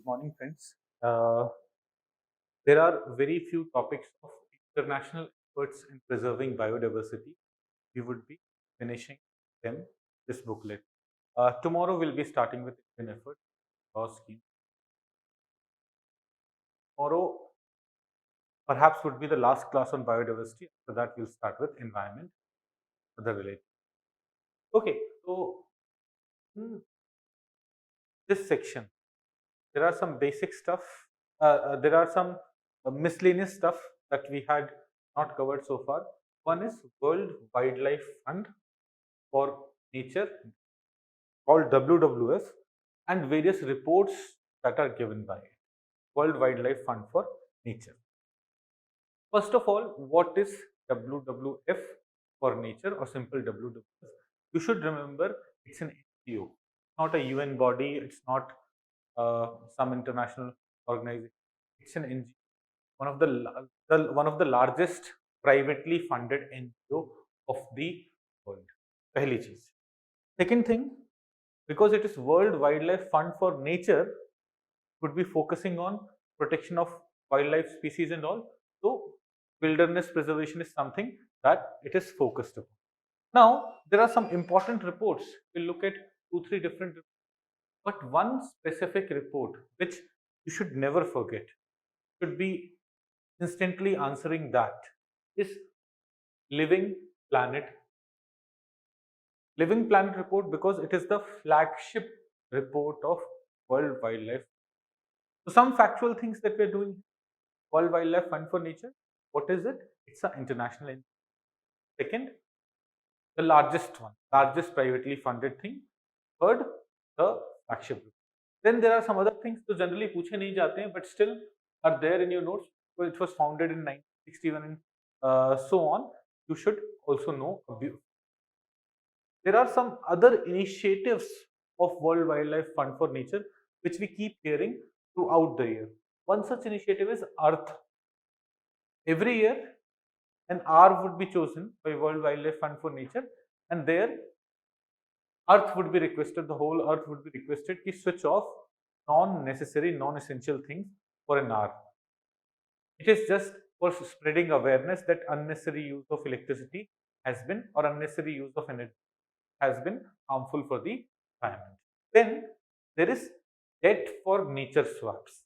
morning, friends. Uh, there are very few topics of international efforts in preserving biodiversity. We would be finishing them this booklet. Tomorrow we'll be starting with Indian efforts. Law scheme. Tomorrow perhaps would be the last class on biodiversity. After that, we'll start with environment, other related. Okay, so in this section, there are some basic stuff. There are some miscellaneous stuff that we had not covered so far. One is World Wildlife Fund for Nature, called WWF, and various reports that are given by it. World Wildlife Fund for Nature. First of all, what is WWF for Nature, or simple WWF? You should remember it's an NGO, not a UN body, it's not some international organization. It's an NGO, one of the largest privately funded NGO of the world. पहली चीज. Second thing, because it is World Wildlife Fund for Nature, would be focusing on protection of wildlife species and all. So wilderness preservation is something that it is focused upon. Now there are some important reports. We'll look at 2-3 different reports. But one specific report which you should never forget, should be instantly answering that, is Living Planet. Living Planet report, because it is the flagship report of World Wildlife. So some factual things that we're doing. World Wildlife Fund for Nature, what is it? It's an international entity. Second, the largest one, largest privately funded thing. Third, the flagship report. Then there are some other things that generally पूछे नहीं जाते हैं, but still are there in your notes. So it was founded in 1961 and so on. You should also know. There are some other initiatives of World Wildlife Fund for Nature which we keep hearing throughout the year. One such initiative is Earth. Every year, an hour would be chosen by World Wildlife Fund for Nature, and there Earth would be requested, the whole Earth would be requested to switch off non-necessary, non-essential things for an hour. It is just for spreading awareness that unnecessary use of electricity has been, or unnecessary use of energy has been harmful for the environment. Then there is Debt for Nature Swaps.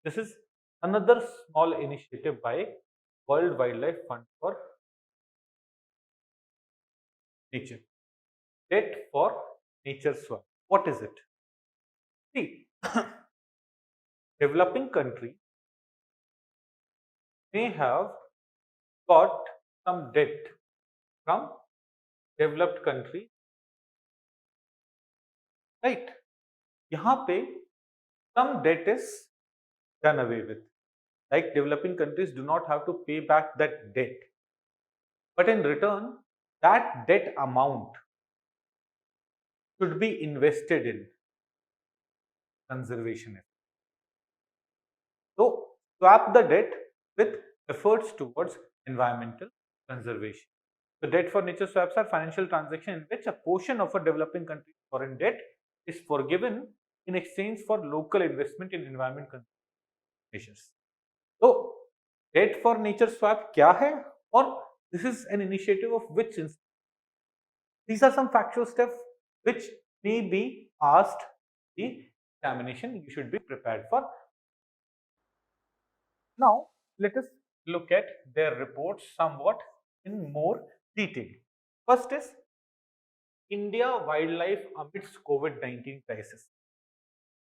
This is another small initiative by World Wildlife Fund for Nature. Debt for Nature Swap. What is it? See, developing country may have got some debt from developed country, right? यहाँ पे some debt is done away with. Like developing countries do not have to pay back that debt. But in return, that debt amount should be invested in conservation efforts. So swap the debt with efforts towards environmental conservation. So debt for nature swaps are financial transactions in which a portion of a developing country's foreign debt is forgiven in exchange for local investment in environment measures. So debt for nature swap क्या है, or this is an initiative of which institution? These are some factual steps which may be asked the examination. You should be prepared for. Now let us look at their reports somewhat in more detail. First is India wildlife amidst COVID-19 crisis.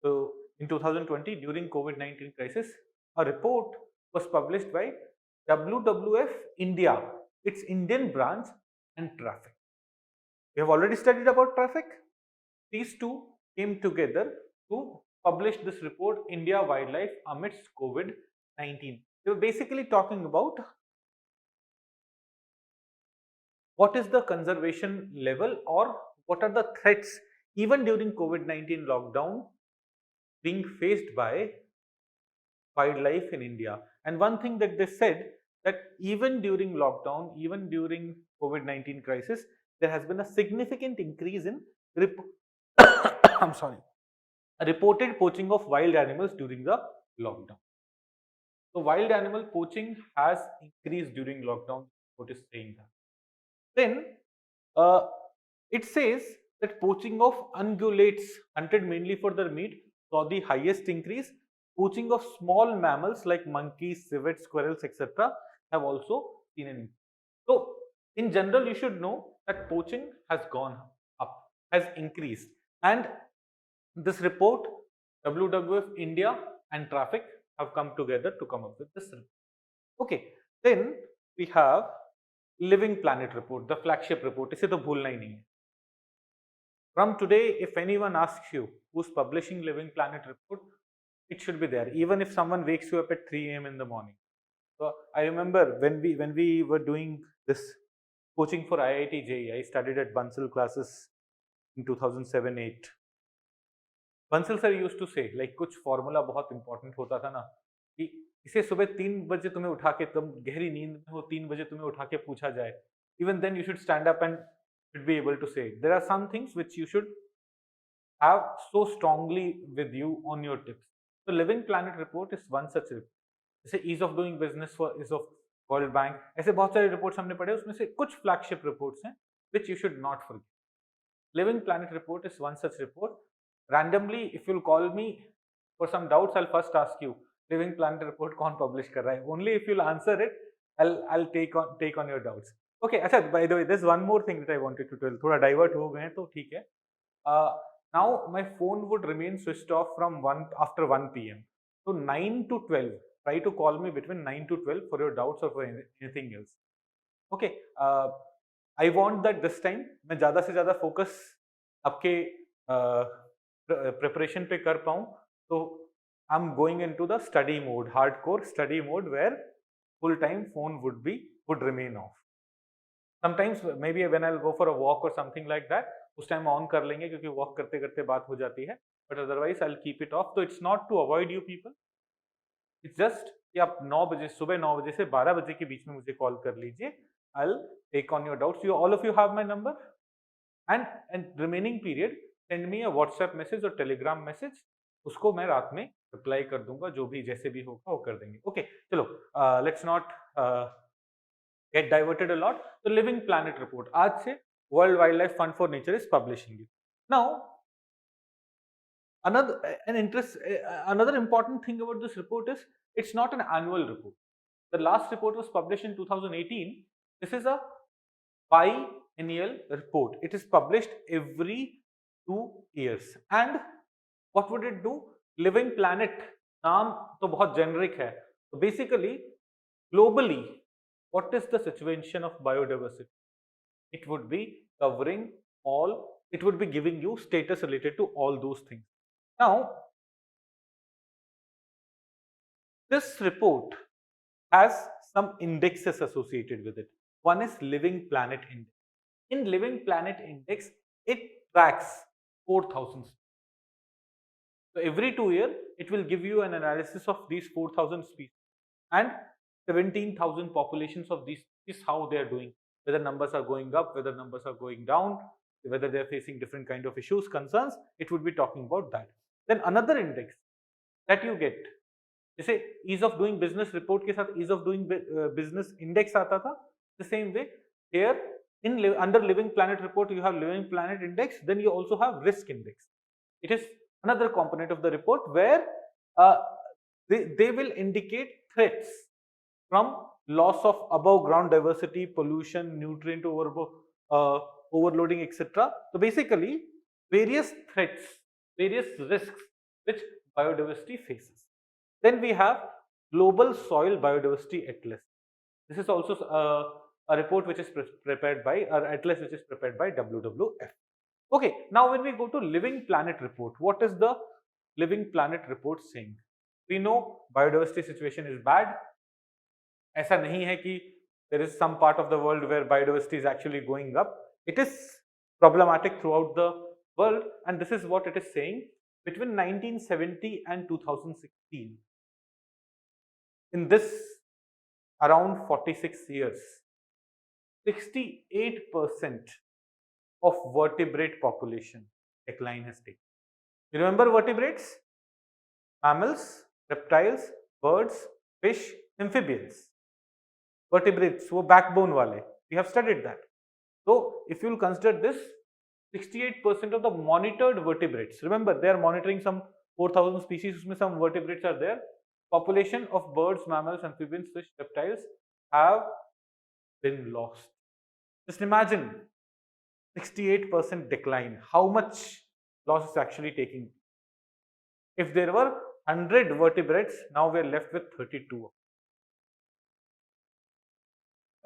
So in 2020, during COVID-19 crisis, a report was published by WWF India, its Indian branch, and traffic. We have already studied about traffic. These two came together to publish this report, India wildlife amidst COVID-19. They were basically talking about what is the conservation level, or what are the threats even during COVID-19 lockdown being faced by wildlife in India. And one thing that they said, that even during lockdown, even during COVID-19 crisis, there has been a significant increase in I'm sorry, reported poaching of wild animals during the lockdown. So wild animal poaching has increased during lockdown. What is saying that? Then uh, it says that poaching of ungulates hunted mainly for their meat saw the highest increase. Poaching of small mammals like monkeys, civets, squirrels, etc. have also seen an increase. So in general, you should know that poaching has gone up, has increased, and this report, WWF India and Traffic have come together to come up with this report. Okay, then we have Living Planet report, the flagship report. इसे तो भूलना ही नहीं है. From today, if anyone asks you who's publishing Living Planet report, it should be there. Even if someone wakes you up at 3 a.m. in the morning. So I remember when we were doing this coaching for IIT JEE, I studied at Bansal classes in 2007-8. Bansal sir used to say like कुछ formula बहुत important होता था ना कि इसे सुबह 3 बजे तुम्हें उठा के, तुम गहरी नींद में हो, 3 बजे तुम्हें उठा के पूछा जाए, even then you should stand up and should be able to say there are some things which you should have so strongly with you on your tips. तो living planet report is one such report. जैसे ease of doing business for ease of world bank, ऐसे बहुत सारे reports हमने पढ़े, उसमें से कुछ फ्लैगशिप रिपोर्ट्स हैं which you should not forget. Living planet report is one such report. Randomly, if you'll call me for some doubts, I'll first ask you, Living Planet report कौन publish कर रहा है? Only if you'll answer it, I'll take on your doubts. Okay, अच्छा, by the way, there's one more thing that I wanted to tell. थोड़ा divert हो गए हैं तो ठीक है. Now my phone would remain switched off from after 1 p.m. So 9 to 12, try to call me between 9 to 12 for your doubts or for anything else. Okay, I want that this time मैं ज़्यादा से ज़्यादा focus आपके preparation पे कर पाऊँ. तो I'm going into the study mode, hardcore study mode, where full time phone would remain off. Sometimes maybe when I'll go for a walk or something like that, उस टाइम ऑन कर लेंगे क्योंकि walk करते करते बात हो जाती है, but otherwise I keep it off. तो it's not to avoid you people, it's just कि आप 9 बजे, सुबह 9 बजे से 12 बजे के बीच में मुझे कॉल कर लीजिए. I take on your doubts. You all of you have my number, and remaining period send me a WhatsApp message और टेलीग्राम मैसेज. उसको मैं रात में रिप्लाई कर दूंगा, जो भी जैसे भी होगा वो कर देंगे. ओके, चलो, let's not get diverted a lot. The Living Planet report, आज से World Wildlife Fund for Nature is publishing it. Now, another important thing about this report is it's not an annual report. The last report was published in 2018. This is a biennial report. It is published every 2 years. And what would it do? Living Planet नाम तो बहुत generic है. So basically, globally, what is the situation of biodiversity? It would be covering all, it would be giving you status related to all those things. Now, this report has some indexes associated with it. One is Living Planet Index. In Living Planet Index, it tracks 4,000. So every 2 years, it will give you an analysis of these 4,000 species and 17,000 populations of these species, how they are doing, whether numbers are going up, whether numbers are going down, whether they are facing different kind of issues, concerns. It would be talking about that. Then another index that you get, जैसे ease of doing business report के साथ ease of doing business index आता था, the same way here in under Living Planet report you have Living Planet index, then you also have risk index. It is another component of the report where they will indicate threats from loss of above ground diversity, pollution, nutrient overloading, etc. So basically, various threats, various risks which biodiversity faces. Then we have Global Soil Biodiversity Atlas. This is also a report which is prepared by, or atlas which is prepared by WWF. Okay, now when we go to Living Planet report, what is the Living Planet report saying? We know biodiversity situation is bad. ऐसा नहीं है कि there is some part of the world where biodiversity is actually going up. It is problematic throughout the world, and this is what it is saying. Between 1970 and 2016, in this around 46 years, 68% of vertebrate population decline has taken. You remember vertebrates? Mammals, reptiles, birds, fish, amphibians. Vertebrates, वो backbone वाले. We have studied that. So if you will consider this, 68% of the monitored vertebrates, remember they are monitoring some 4,000 species, उसमें some vertebrates are there. Population of birds, mammals, amphibians, fish, reptiles have been lost. Just imagine 68% decline. How much loss is actually taking? If there were 100 vertebrates, now we are left with 32.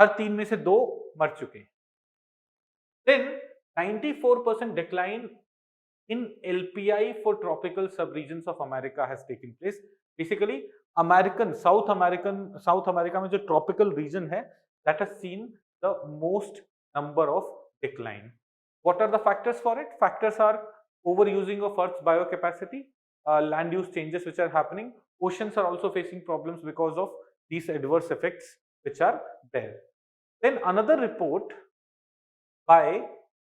हर 3 में से 2 मर चुके हैं. Then 94% decline in LPI for tropical subregions of America has taken place. Basically, South America में जो tropical region है, that has seen the most number of decline. What are the factors for it? Factors are overusing of Earth's biocapacity, land use changes which are happening. Oceans are also facing problems because of these adverse effects which are there. Then another report by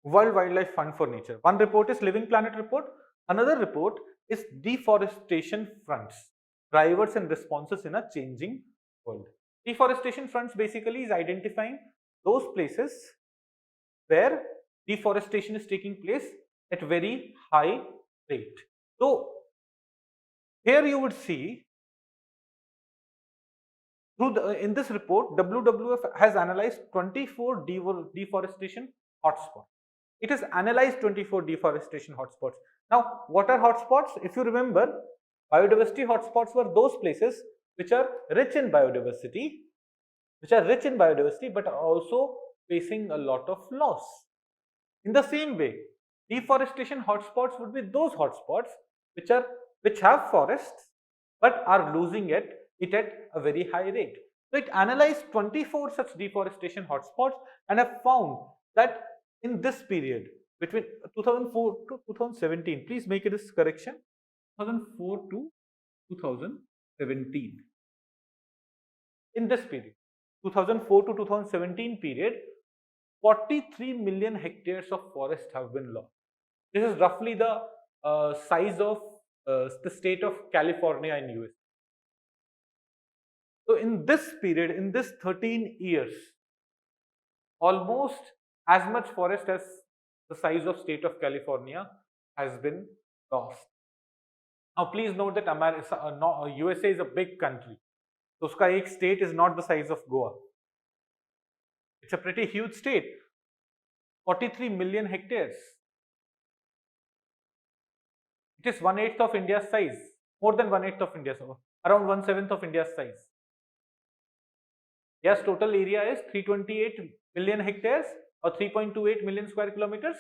World Wildlife Fund for Nature. One report is Living Planet report. Another report is Deforestation Fronts, Drivers and Responses in a Changing World. Deforestation fronts basically is identifying those places where deforestation is taking place at very high rate. So here you would see in this report, WWF has analyzed 24 deforestation hotspots. It has analyzed 24 deforestation hotspots. Now, what are hotspots? If you remember, biodiversity hotspots were those places which are rich in biodiversity, but are also facing a lot of loss. In the same way, deforestation hotspots would be those hotspots which have forests but are losing it at a very high rate. So it analyzed 24 such deforestation hotspots and have found that in this period between 2004 to 2017, please make it this correction, 2004 to 2017. In this period, 2004 to 2017 period, 43 million hectares of forest have been lost. This is roughly the size of the state of California in US. So in this period, in this 13 years, almost as much forest as the size of state of California has been lost. Now please note that USA is a big country. So uska ek state is not the size of Goa. It's a pretty huge state. 43 million hectares. It is 1/8 of India's size. More than 1/8 of India's, around 1/7 of India's size. Yes, total area is 328 million hectares or 3.28 million square kilometers.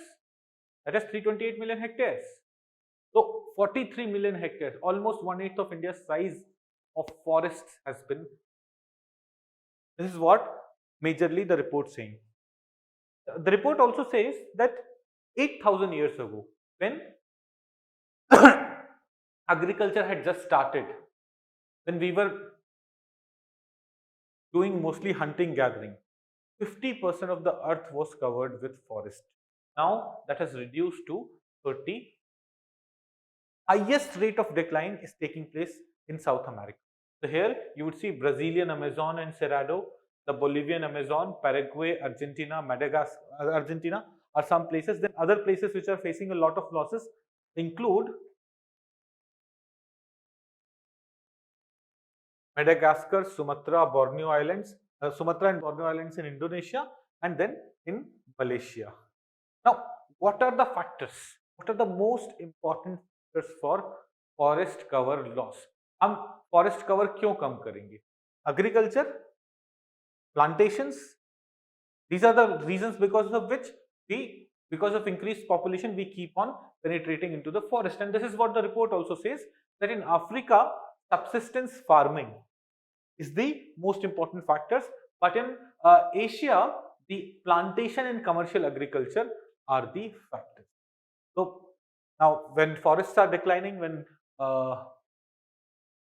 That is 328 million hectares. So 43 million hectares, almost 1/8 of India's size of forests has been. This is what majorly the report saying. The report also says that 8,000 years ago, when agriculture had just started, when we were doing mostly hunting gathering, 50% of the earth was covered with forest. Now that has reduced to 30. Highest rate of decline is taking place in South America. So here you would see Brazilian Amazon and Cerrado, the Bolivian Amazon, Paraguay, Argentina, Madagascar, Argentina are some places. Then other places which are facing a lot of losses include Madagascar, Sumatra, Borneo Islands, Sumatra and Borneo Islands in Indonesia, and then in Malaysia. Now, what are the factors? What are the most important factors for forest cover loss? हम forest cover क्यों कम करेंगे? Agriculture, plantations. These are the reasons because of which because of increased population, we keep on penetrating into the forest. And this is what the report also says, that in Africa, subsistence farming is the most important factors, but in Asia, the plantation and commercial agriculture are the factors. So now when forests are declining, when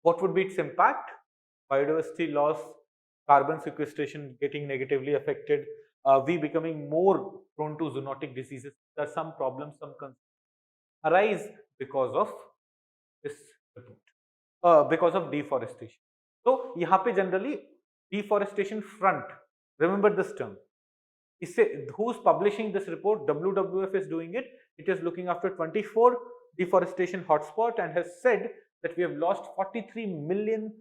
what would be its impact? Biodiversity loss, carbon sequestration getting negatively affected, we becoming more prone to zoonotic diseases. There are some problems, some concerns arise because of this report, because of deforestation. So यहाँ पे generally deforestation front, remember this term. Who's publishing this report? WWF is doing it. It is looking after 24 deforestation hotspot and has said that we have lost 43 million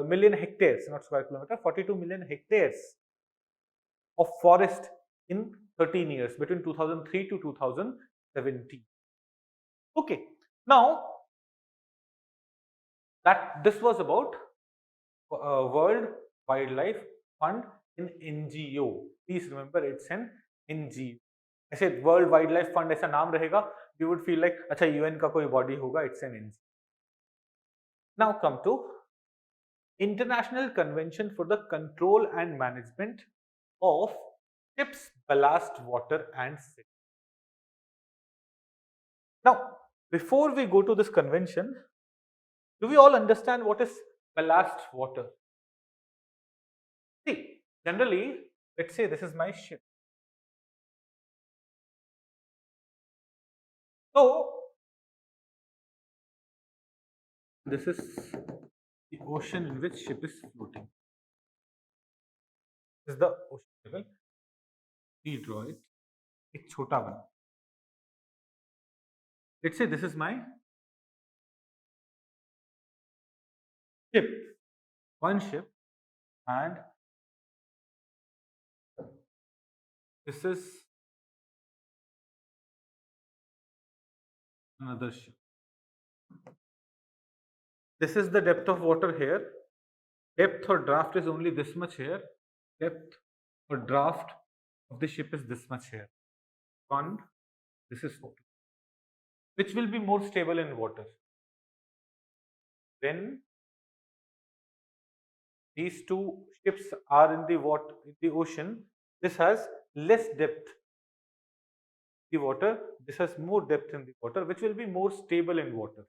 million hectares, not square kilometer, 42 million hectares of forest in 13 years between 2003 to 2017. Okay, now that this was about World Wildlife Fund in NGO. Please remember it's an NGO. ऐसे world wild life fund ऐसा नाम रहेगा, you would feel like अच्छा UN का कोई body होगा, it's an NGO. Now come to International Convention for the Control and Management of Ships, Ballast Water and Silt. Now, before we go to this convention, do we all understand what is ballast water? See, generally, let's say this is my ship. So, this is the ocean in which ship is floating. This is the ocean level. We draw it. It's chota bana. Let's say this is my ship, one ship, and this is another ship. This is the depth of water here. Depth or draft is only this much here. Depth or draft of the ship is this much here. One, this is 4. Which will be more stable in water? When these two ships are in the water, in the ocean, this has less depth in the water, this has more depth in the water, which will be more stable in water.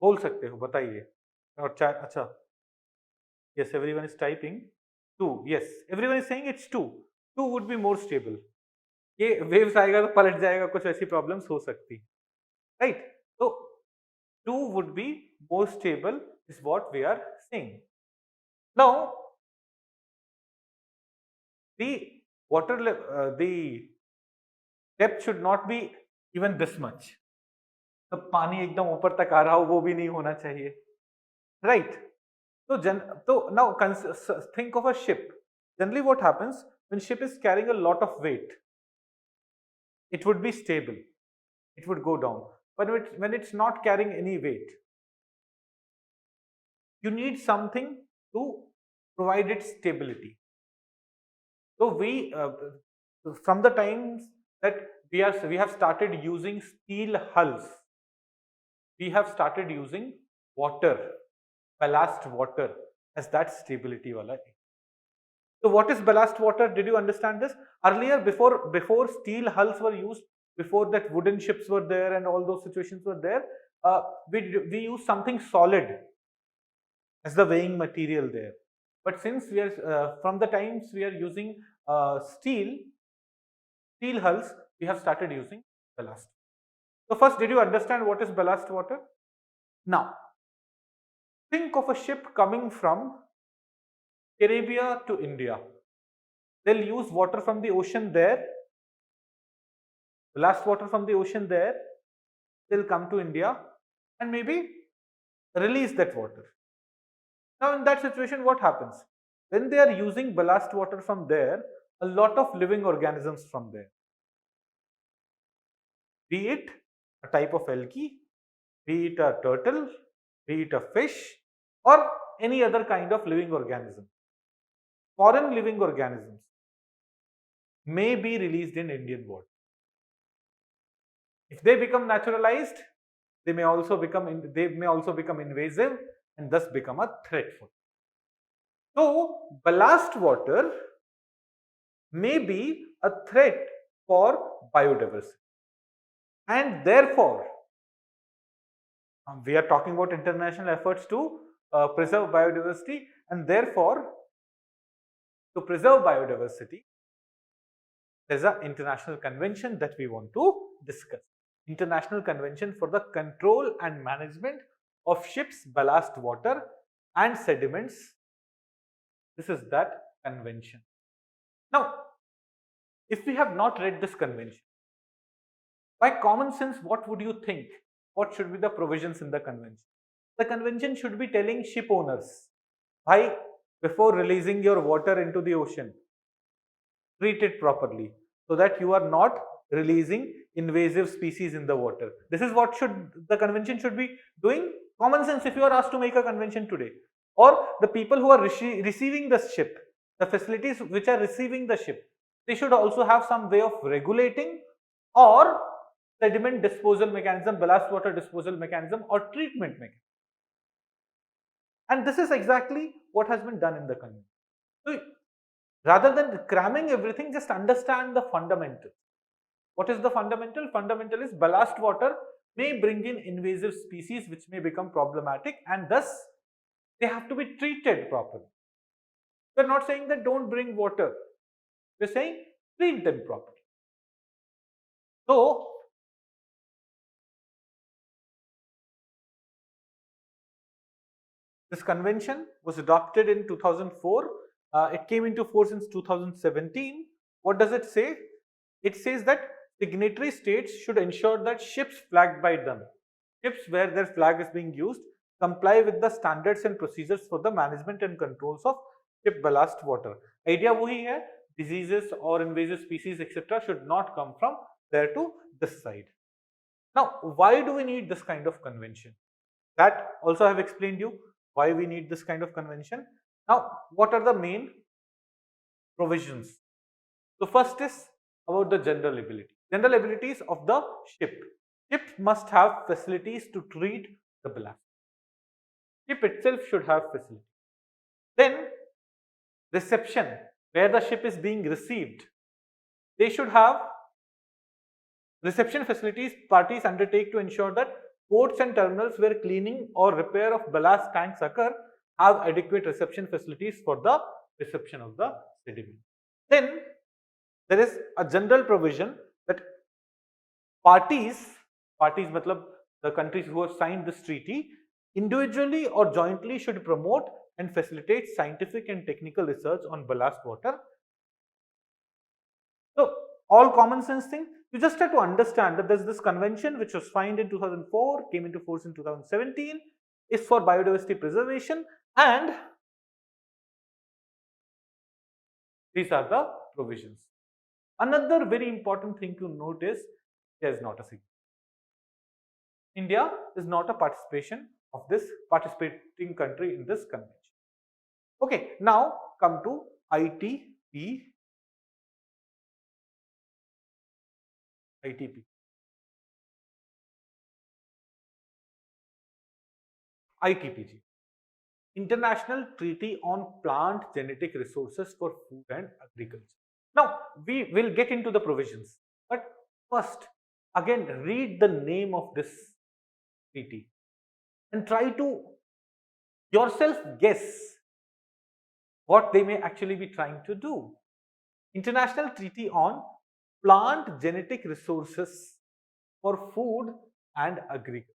बोल सकते हो, बताइए. और अच्छा, yes, everyone is typing 2. Yes, everyone is saying it's 2. 2 would be more stable. ये waves आएगा तो पलट जाएगा, कुछ ऐसी problems हो सकती, right? So 2 would be more stable is what we are saying. Now the water the depth should not be even this much. तो पानी एकदम ऊपर तक आ रहा हो वो भी नहीं होना चाहिए, right? So now think of a ship. Generally what happens when ship is carrying a lot of weight, it would be stable, it would go down. But when it's not carrying any weight, you need something to provide it stability. So we from the times that we have started using steel hulls, we have started using water, ballast water as that stability wala. So what is ballast water? Did you understand this? Earlier, before steel hulls were used, before that wooden ships were there and all those situations were there, we use something solid as the weighing material there. But since we are from the times we are using steel hulls, we have started using ballast. So first, did you understand what is ballast water? Now, think of a ship coming from Arabia to India. They'll use water from the ocean there, ballast water from the ocean there. They'll come to India and maybe release that water. Now, in that situation, what happens? When they are using ballast water from there, a lot of living organisms from there, be it a type of algae, be it a turtle, be it a fish, or any other kind of living organism, foreign living organisms may be released in Indian water. If they become naturalized, they may also become invasive and thus become a threat for them. So ballast water may be a threat for biodiversity, and therefore we are talking about international efforts to preserve biodiversity, and therefore to preserve biodiversity, there is an international convention that we want to discuss. International Convention for the Control and Management of Ships' Ballast Water and Sediments. This is that convention. Now, if we have not read this convention, by common sense, what would you think? What should be the provisions in the convention? The convention should be telling ship owners, why, before releasing your water into the ocean, treat it properly so that you are not releasing invasive species in the water. This is what should the convention should be doing. Common sense, if you are asked to make a convention today, or the people who are receiving the ship, the facilities which are receiving the ship, they should also have some way of regulating or sediment disposal mechanism, ballast water disposal mechanism, or treatment mechanism. And this is exactly what has been done in the convention. So, rather than cramming everything, just understand the fundamentals. What is the fundamental? Fundamental is ballast water may bring in invasive species which may become problematic, and thus they have to be treated properly. We are not saying that don't bring water. We are saying treat them properly. So, this convention was adopted in 2004. It came into force in 2017. What does it say? It says that signatory states should ensure that ships flagged by them, ships where their flag is being used, comply with the standards and procedures for the management and controls of ship ballast water. Idea वही है, diseases or invasive species etc. should not come from there to this side. Now, why do we need this kind of convention? That also I have explained you why we need this kind of convention. Now, what are the main provisions? So, first is about the general ability. General abilities of the ship. Ship must have facilities to treat the ballast. Ship itself should have facilities. Then, reception, where the ship is being received. They should have reception facilities. Parties undertake to ensure that ports and terminals where cleaning or repair of ballast tanks occur have adequate reception facilities for the reception of the sediment. Then there is a general provision that parties matlab the countries who have signed this treaty, individually or jointly should promote and facilitate scientific and technical research on ballast water. So, all common sense thing. You just have to understand that there's this convention which was signed in 2004, came into force in 2017, is for biodiversity preservation, and these are the provisions. Another very important thing to note is there is not a signature. India is not a participating country in this convention. Okay, now come to ITP. ITPG, International Treaty on Plant Genetic Resources for Food and Agriculture. Now, we will get into the provisions, but first, again, read the name of this treaty and try to yourself guess what they may actually be trying to do. International Treaty on Plant Genetic Resources for Food and Agriculture.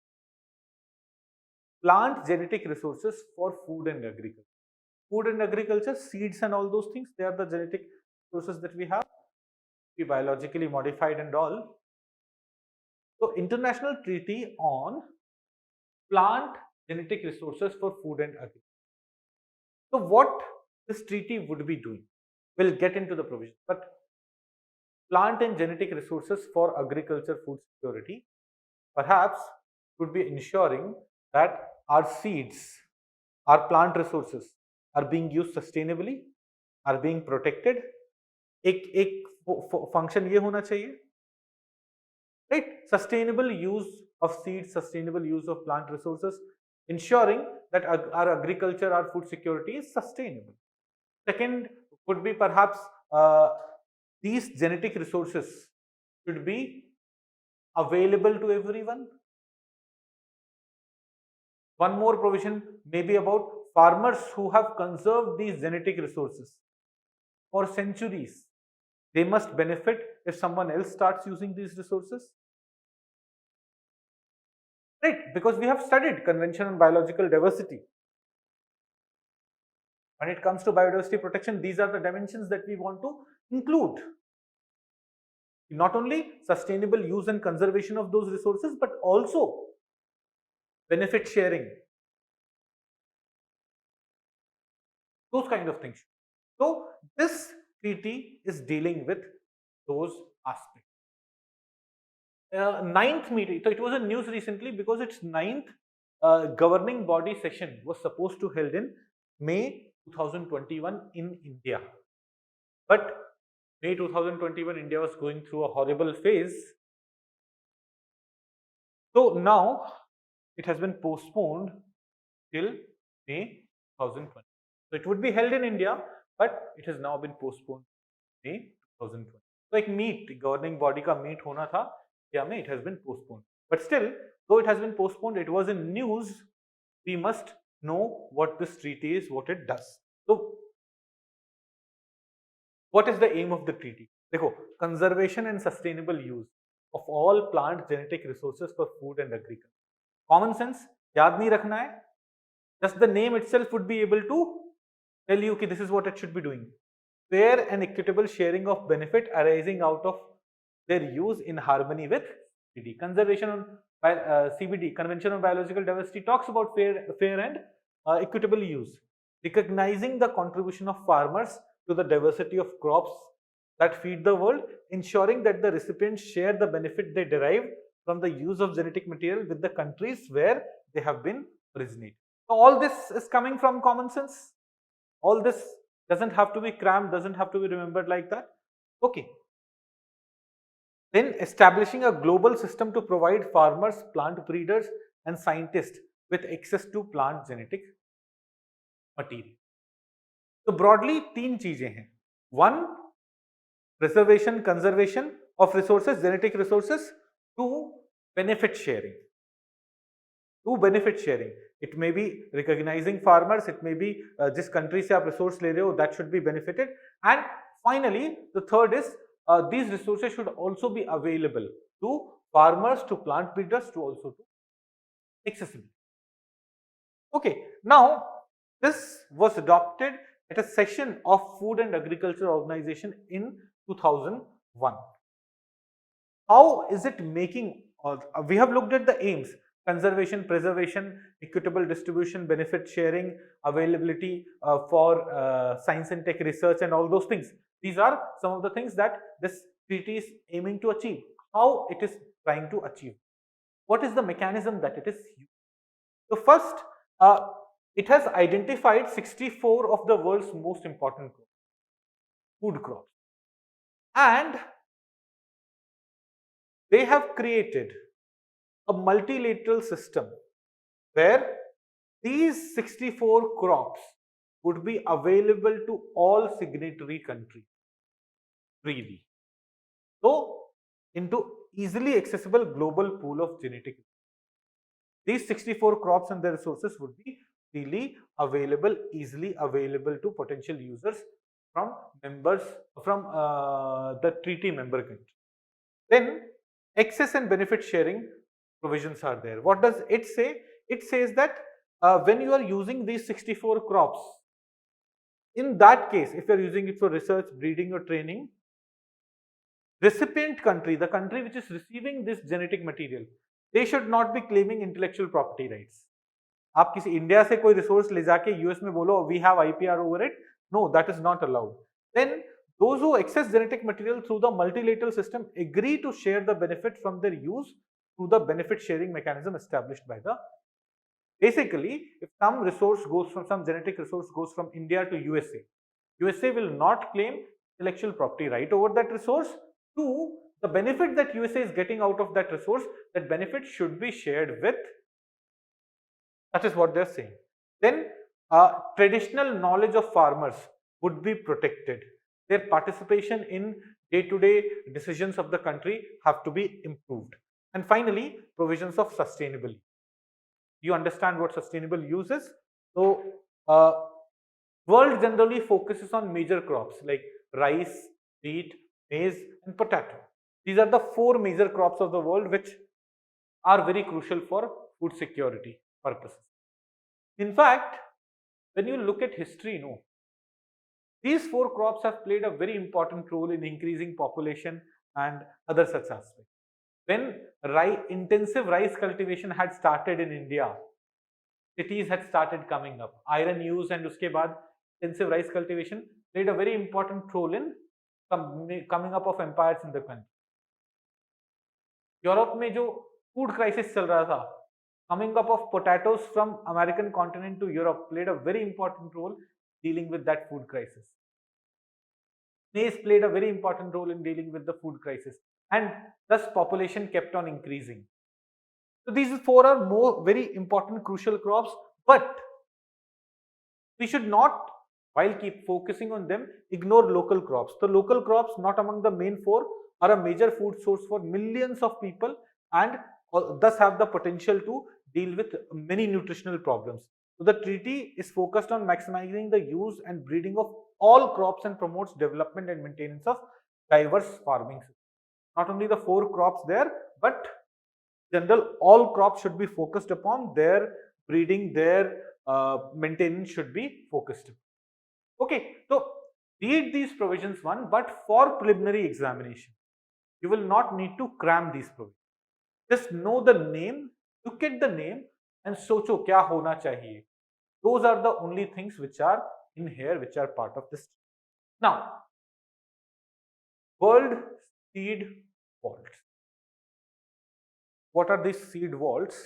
Plant genetic resources for food and agriculture. Food and agriculture, seeds and all those things, they are the genetic resources that we have, be biologically modified and all. So, International Treaty on Plant Genetic Resources for Food and Agriculture. So, what this treaty would be doing? We'll get into the provision, but plant and genetic resources for agriculture food security perhaps would be ensuring that our seeds, our plant resources are being used sustainably, are being protected. एक function ये होना चाहिए, right? Sustainable use of seeds, sustainable use of plant resources, ensuring that our agriculture, our food security is sustainable. Second would be perhaps these genetic resources should be available to everyone. One more provision may be about farmers who have conserved these genetic resources for centuries. They must benefit if someone else starts using these resources. right? Because we have studied Convention on Biological Diversity. When it comes to biodiversity protection, these are the dimensions that we want to include. Not only sustainable use and conservation of those resources, but also benefit sharing. Those kind of things. So this treaty is dealing with those aspects. Ninth meeting, so it was in news recently because its ninth governing body session was supposed to held in May 2021 in India. But May 2021, India was going through a horrible phase. So now it has been postponed till May 2020. So it would be held in India, but it has now been postponed May 2020. So एक meet governing body का meet होना था, India में it has been postponed. But still, though it has been postponed, it was in news. We must know what this treaty is, what it does. So, what is the aim of the treaty? देखो, conservation and sustainable use of all plant genetic resources for food and agriculture. Common sense, याद नहीं रखना है. Just the name itself would be able to tell you कि this is what it should be doing. Fair and equitable sharing of benefit arising out of their use in harmony with CBD. Conservation on CBD, Convention on Biological Diversity, talks about fair and equitable use. Recognizing the contribution of farmers to the diversity of crops that feed the world, ensuring that the recipients share the benefit they derive from the use of genetic material with the countries where they have been originated. So all this is coming from common sense. All this doesn't have to be crammed, doesn't have to be remembered like that. Okay. Then establishing a global system to provide farmers, plant breeders and scientists with access to plant genetic material. So broadly तीन चीजें हैं. One, preservation, conservation of resources, genetic resources. Two, benefit sharing. It may be recognizing farmers, it may be जिस country से आप resource ले रहे हो, that should be benefited. And finally, the third is these resources should also be available to farmers, to plant breeders, to also to accessible. Okay, now this was adopted at a session of Food and Agriculture Organization in 2001. How is it making? We have looked at the aims: conservation, preservation, equitable distribution, benefit sharing, availability for science and tech research and all those things. These are some of the things that this treaty is aiming to achieve. How it is trying to achieve? What is the mechanism that it is using? So first, it has identified 64 of the world's most important crops, food crops, and they have created a multilateral system where these 64 crops would be available to all signatory countries freely. So, into easily accessible global pool of genetic. These 64 crops and their resources would be freely available, easily available to potential users from members, from the treaty member country. Then, access and benefit sharing provisions are there. What does it say? It says that when you are using these 64 crops, in that case, if you are using it for research, breeding or training, recipient country, the country which is receiving this genetic material, they should not be claiming intellectual property rights. आप किसी India से कोई resource ले जाके US में बोलो we have IPR over it, no, that is not allowed. Then those who access genetic material through the multilateral system agree to share the benefit from their use through the benefit sharing mechanism established by the. Basically, if some resource goes from, some genetic resource goes from India to USA, USA will not claim intellectual property right over that resource. Two, the benefit that USA is getting out of that resource, that benefit should be shared with. That is what they are saying. Then traditional knowledge of farmers would be protected. Their participation in day-to-day decisions of the country have to be improved. And finally, provisions of sustainability. You understand what sustainable use is? So, world generally focuses on major crops like rice, wheat, maize and potato. These are the 4 major crops of the world which are very crucial for food security purposes. In fact, when you look at history, no, these four crops have played a very important role in increasing population and other such aspects. When intensive rice cultivation had started in India, cities had started coming up. Iron use and uske baad intensive rice cultivation played a very important role in coming up of empires in the country. Europe में जो food crisis चल रहा था, coming up of potatoes from American continent to Europe played a very important role dealing with that food crisis. Maize played a very important role in dealing with the food crisis, and thus population kept on increasing. So these four are more very important crucial crops, but we should not, while keep focusing on them, ignore local crops. The local crops, not among the main four, are a major food source for millions of people and thus have the potential to deal with many nutritional problems. So the treaty is focused on maximizing the use and breeding of all crops and promotes development and maintenance of diverse farming systems. Not only the four crops there, but general all crops should be focused upon, their breeding, their maintenance should be focused upon. Okay, so read these provisions one, but for preliminary examination, you will not need to cram these provisions. Just know the name, look at the name and socho kya hona chahiye. Those are the only things which are in here, which are part of this. Now, World Seed Vaults. What are these seed vaults?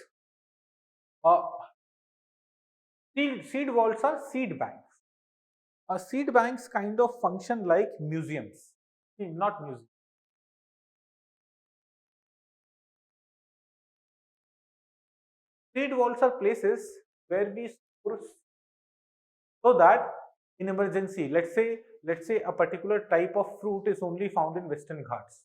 Seed vaults are seed banks. Seed banks kind of function like museums. Not museums. Seed vaults are places where we store, so that in emergency, let's say a particular type of fruit is only found in Western Ghats,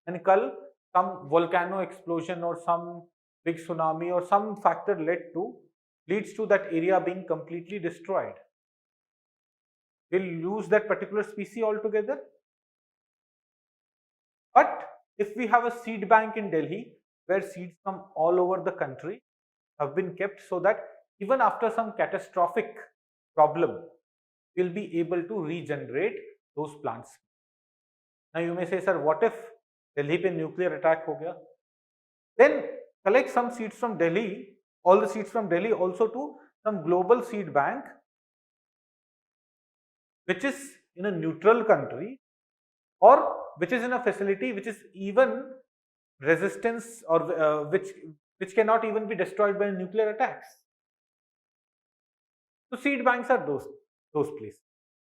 and kal some volcano explosion or some big tsunami or some factor leads to that area being completely destroyed. We'll lose that particular species altogether. But if we have a seed bank in Delhi where seeds from all over the country have been kept, so that even after some catastrophic problem, we'll be able to regenerate those plants. Now you may say, sir, what if Delhi pe nuclear attack ho gaya? Then collect some seeds from Delhi, all the seeds from Delhi also to some global seed bank, which is in a neutral country or which is in a facility which is even resistance or which cannot even be destroyed by nuclear attacks. So seed banks are those places.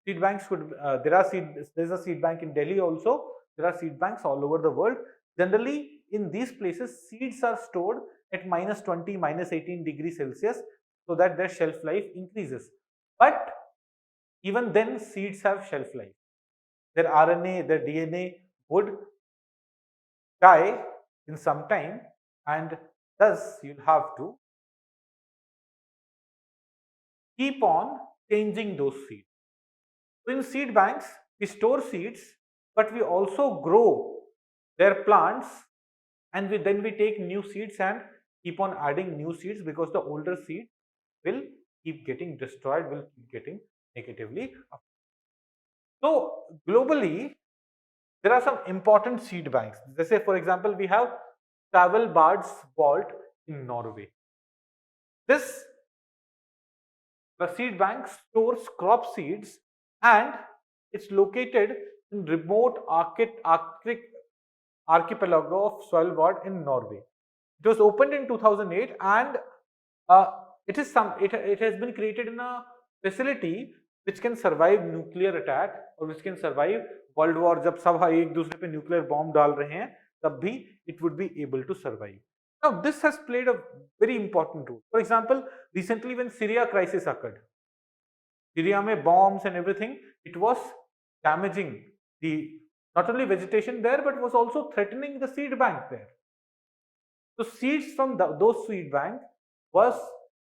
Seed banks could there's a seed bank in Delhi also. There are seed banks all over the world. Generally, in these places, seeds are stored at -20, -18 degrees Celsius, so that their shelf life increases. But even then, seeds have shelf life. Their RNA, their DNA would die in some time, and thus you'll have to keep on changing those seeds. So in seed banks, we store seeds, but we also grow their plants, and then we take new seeds and keep on adding new seeds, because the older seeds will keep getting destroyed, will keep getting negatively affected. So globally, there are some important seed banks. Let's say, for example, we have Svalbard's vault in Norway. This seed bank stores crop seeds, and it's located in remote Arctic archipelago of Svalbard in Norway. It was opened in 2008, and it has been created in a facility which can survive nuclear attack, or which can survive World War. जब सब एक दूसरे पे nuclear bomb डाल रहे हैं, तब भी it would be able to survive. Now this has played a very important role. For example, recently when Syria crisis occurred, Syria में bombs and everything, it was damaging the not only vegetation there, but was also threatening the seed bank there. So seeds from those seed bank was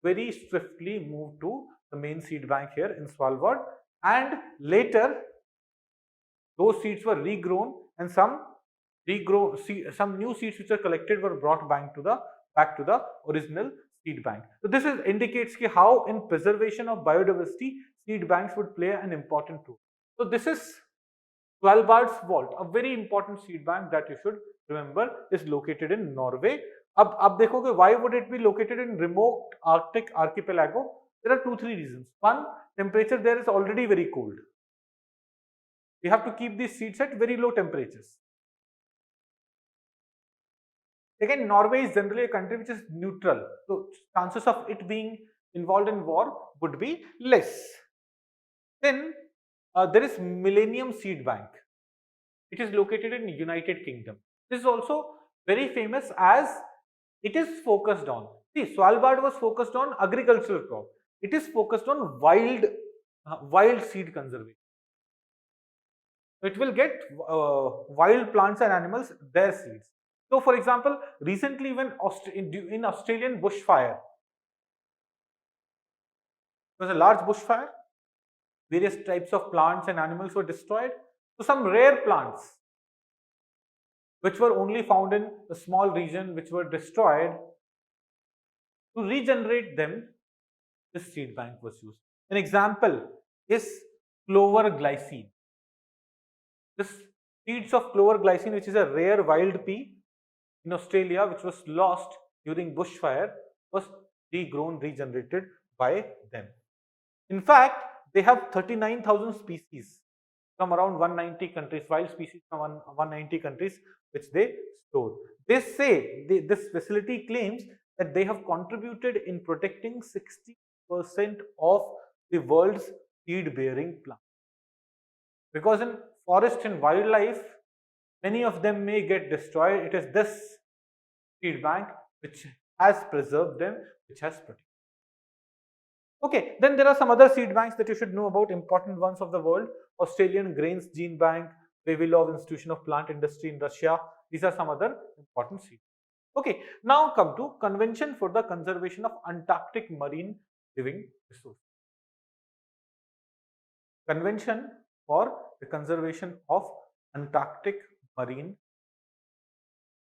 very swiftly moved to the main seed bank here in Svalbard, and later those seeds were regrown, and some new seeds which were collected were brought back to the original seed bank. So this indicates how in preservation of biodiversity seed banks would play an important role. So this is Svalbard's vault, a very important seed bank that you should remember is located in Norway. अब देखोगे why would it be located in remote Arctic archipelago? There are 2-3 reasons. One, temperature there is already very cold. You have to keep these seeds at very low temperatures. Again, Norway is generally a country which is neutral, so chances of it being involved in war would be less. Then there is Millennium Seed Bank. It is located in United Kingdom. This is also very famous as it is focused on. See, Svalbard was focused on agricultural crop. It is focused on wild seed conservation. It will get wild plants and animals their seeds. So, for example, recently when in Australian bushfire, there was a large bushfire, various types of plants and animals were destroyed. So, some rare plants which were only found in a small region which were destroyed, to regenerate them, this seed bank was used. An example is clover glycine. This seeds of clover glycine, which is a rare wild pea in Australia, which was lost during bushfire, was regrown, regenerated by them. In fact, they have 39,000 species from around 190 countries, wild species from 190 countries, which they store. They say, this facility claims that they have contributed in protecting 60% of the world's seed-bearing plants. Because in forest and wildlife, many of them may get destroyed. It is this seed bank which has preserved them, which has protected. Okay, then there are some other seed banks that you should know about, important ones of the world. Australian Grains Gene Bank, Vavilov Institution of Plant Industry in Russia. These are some other important seed. Okay, now come to Convention for the Conservation of Antarctic Marine Living Resources. Convention for the Conservation of Antarctic Marine.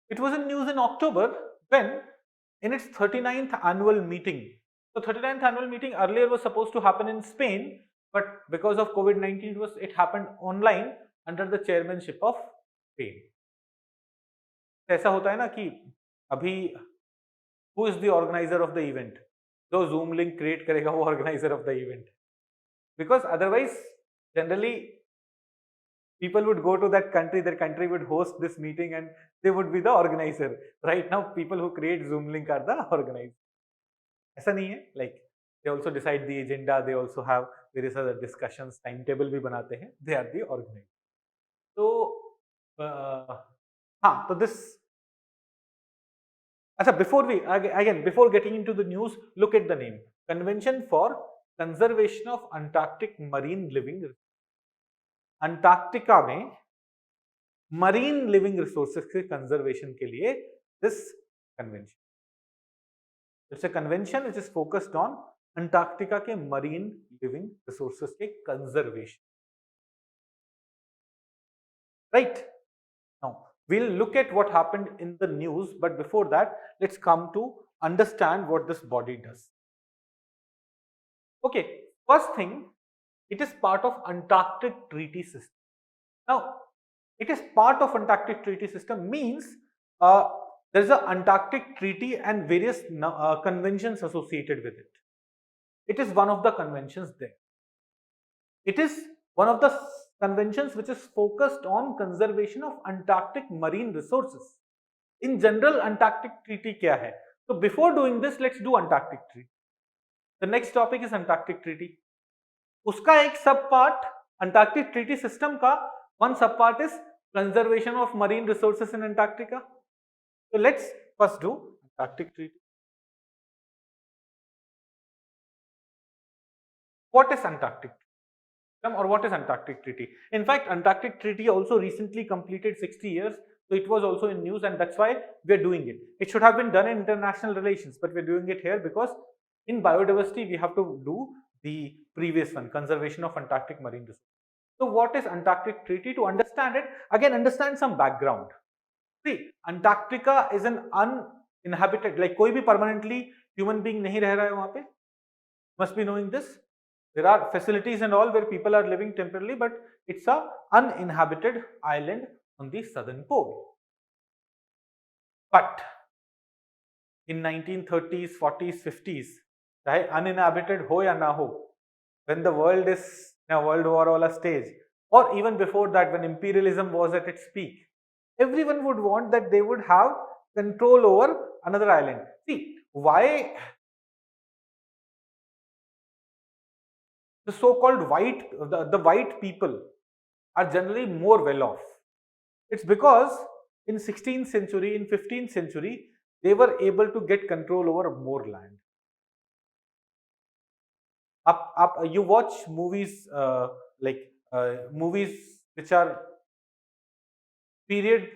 It was in news in October when in its 39th annual meeting. So 39th annual meeting earlier was supposed to happen in Spain, but because of COVID-19 it happened online under the chairmanship of Spain. ऐसा होता है ना कि अभी who is the organizer of the event? जो Zoom link create करेगा वो organizer of the event. Because otherwise generally people would go to that country, their country would host this meeting and they would be the organizer. Right now people who create Zoom link are the organizer. ऐसा नहीं है, like they also decide the agenda, they also have various other discussions, timetable भी बनाते हैं, they are the organizer. So हाँ, तो this अच्छा, before getting into the news, look at the name, Convention for Conservation of Antarctic Marine Living Resources. Antarctica में marine living resources के conservation के लिए this convention. It's a convention which is focused on Antarctica के marine living resources के conservation. Right, now we'll look at what happened in the news, but before that let's come to understand what this body does. Okay, first thing, it is part of Antarctic Treaty System. Now, it is part of Antarctic Treaty System means there is an Antarctic Treaty and various conventions associated with it. It is one of the conventions there. It is one of the conventions which is focused on conservation of Antarctic marine resources. In general, Antarctic Treaty क्या है? So before doing this, let's do Antarctic Treaty. The next topic is Antarctic Treaty. उसका एक सब part Antarctic Treaty System का one sub part is conservation of marine resources in Antarctica. So let's first do Antarctic Treaty. What is Antarctic Treaty or what is Antarctic Treaty? In fact, Antarctic Treaty also recently completed 60 years. So it was also in news and that's why we are doing it. It should have been done in international relations, but we are doing it here because in biodiversity we have to do the previous one, conservation of Antarctic marine resources. So what is Antarctic Treaty? To understand it, again understand some background. See, Antarctica is an uninhabited, like कोई भी permanently human being नहीं रह रहा है वहां पे, must be knowing this. There are facilities and all where people are living temporarily, but it's a uninhabited island on the southern pole. But in 1930s, 40s, 50s, चाहे uninhabited हो या ना हो, when the world is in a world war वाला stage, or even before that when imperialism was at its peak, everyone would want that they would have control over another island. See, why the so-called the white people are generally more well off? It's because in 16th century, in 15th century, they were able to get control over more land. You watch movies movies which are period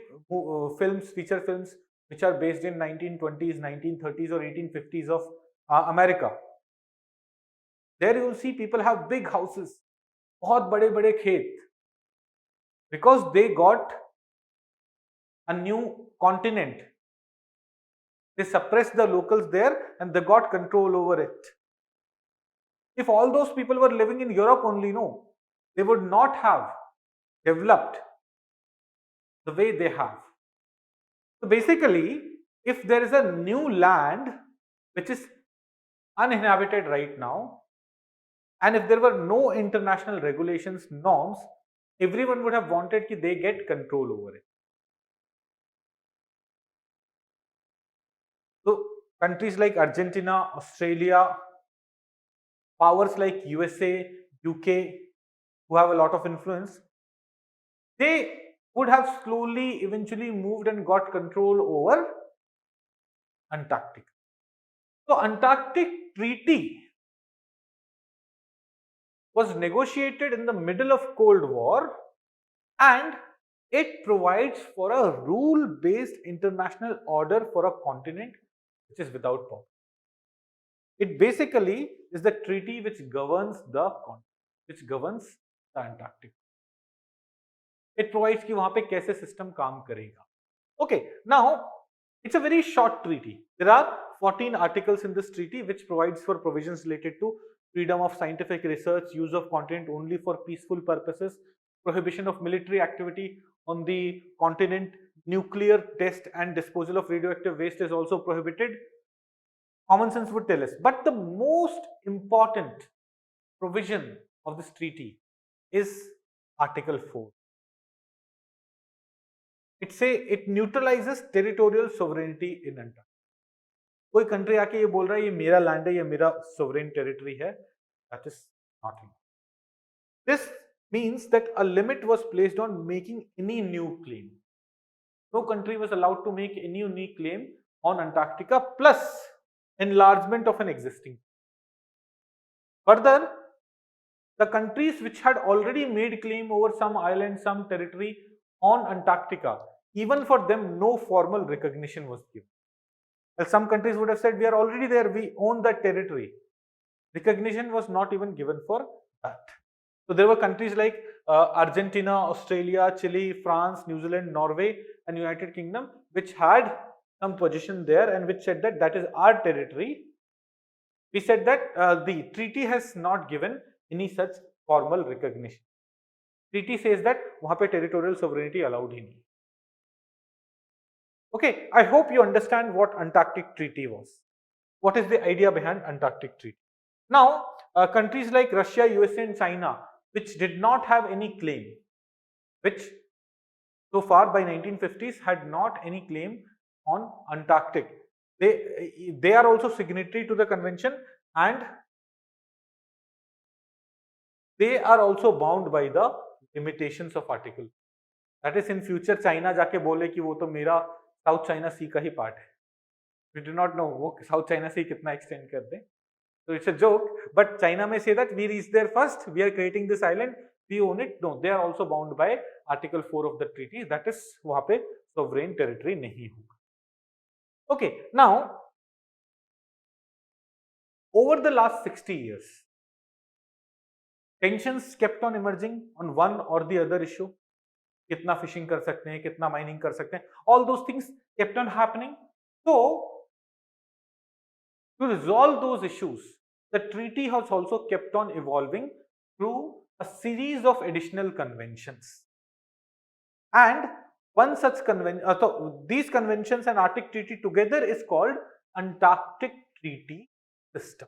films, feature films which are based in 1920s, 1930s or 1850s of America. There you will see people have big houses, बहुत बड़े बड़े खेत, because they got a new continent. They suppressed the locals there and they got control over it. If all those people were living in Europe only, no, they would not have developed the way they have. So basically, if there is a new land which is uninhabited right now, and if there were no international regulations, norms, everyone would have wanted that they get control over it. So countries like Argentina, Australia, powers like USA, UK, who have a lot of influence, they would have slowly eventually moved and got control over Antarctica. So Antarctic Treaty was negotiated in the middle of Cold War, and it provides for a rule-based international order for a continent which is without power. It basically is the treaty which governs the continent, which governs the Antarctic. It provides कि वहां पे कैसे system काम करेगा. Okay, now it's a very short treaty. There are 14 articles in this treaty which provides for provisions related to freedom of scientific research, use of continent only for peaceful purposes, prohibition of military activity on the continent, nuclear test and disposal of radioactive waste is also prohibited. Common sense would tell us. But the most important provision of this treaty is Article 4. It neutralizes territorial sovereignty in Antarctica. कोई country आके ये बोल रहा है ये मेरा land है, ये मेरा सोवरेन टेरिटरी है, that is not enough. This means that a limit was placed on making any new claim. No country was allowed to make any new claim on Antarctica plus enlargement of an existing. Further, the countries which had already made claim over some island, some territory on Antarctica, even for them no formal recognition was given. Well, some countries would have said we are already there, we own that territory. Recognition was not even given for that. So there were countries like Argentina, Australia, Chile, France, New Zealand, Norway and United Kingdom which had some position there and which said that that is our territory. We said that the treaty has not given any such formal recognition. Treaty says that वहाँ पे territorial sovereignty allowed ही नहीं. Okay, I hope you understand what Antarctic Treaty was. What is the idea behind Antarctic Treaty? Now, countries like Russia, USA and China, which did not have any claim, which so far by 1950s had not any claim on Antarctic. They are also signatory to the convention and they are also bound by the limitations of article. That is, in future China जाके बोले कि वो तो मेरा south China सी का ही part है. We do not know वो south China सी कितना एक्सटेंड कर दें. So it's a joke, but China may say that we reached there first, we are creating this island, we own it. No, they are also bound by Article 4 of the treaty, that is वहाँ पे sovereign territory नहीं होगा. Okay, now over the last 60 years, tensions kept on emerging on one or the other issue. कितना fishing कर सकते हैं, कितना mining कर सकते हैं, all those things kept on happening. So To resolve those issues, the treaty has also kept on evolving through a series of additional conventions. And one such convention, so these conventions and Arctic Treaty together is called Antarctic Treaty System.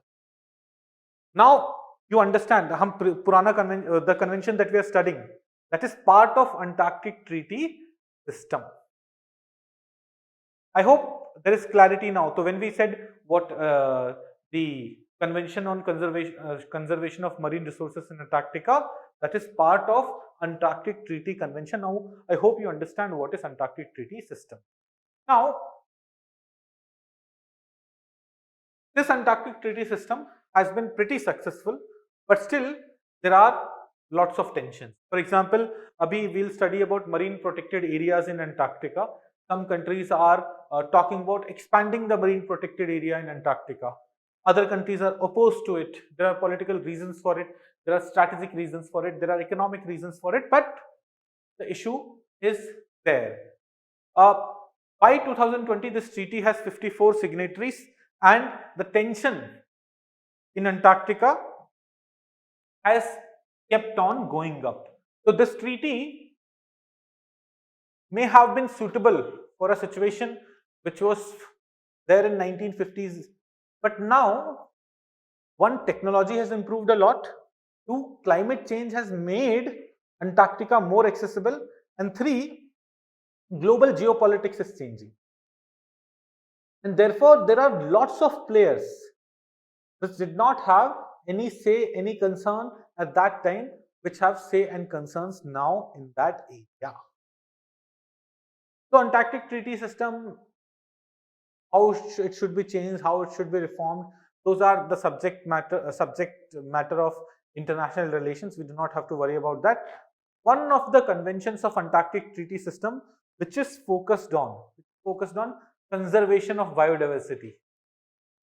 Now you understand the convention that we are studying, that is part of Antarctic Treaty System. I hope there is clarity now. So when we said what the Convention on Conservation of Marine Resources in Antarctica, that is part of Antarctic Treaty Convention. Now I hope you understand what is Antarctic Treaty System. Now this Antarctic Treaty System has been pretty successful, but still there are lots of tensions. For example, abhi we'll study about marine protected areas in Antarctica. Some countries are talking about expanding the marine protected area in Antarctica. Other countries are opposed to it. There are political reasons for it. There are strategic reasons for it. There are economic reasons for it. But the issue is there. By 2020, this treaty has 54 signatories, and the tension in Antarctica has kept on going up. So this treaty may have been suitable for a situation which was there in 1950s, but now one, technology has improved a lot. Two, climate change has made Antarctica more accessible, and three, global geopolitics is changing, and therefore there are lots of players which did not have any say, any concern at that time, which have say and concerns now in that area. So Antarctic Treaty System, how it should be changed, how it should be reformed, those are the subject matter of international relations. We do not have to worry about that. One of the conventions of Antarctic Treaty System, which is focused on conservation of biodiversity,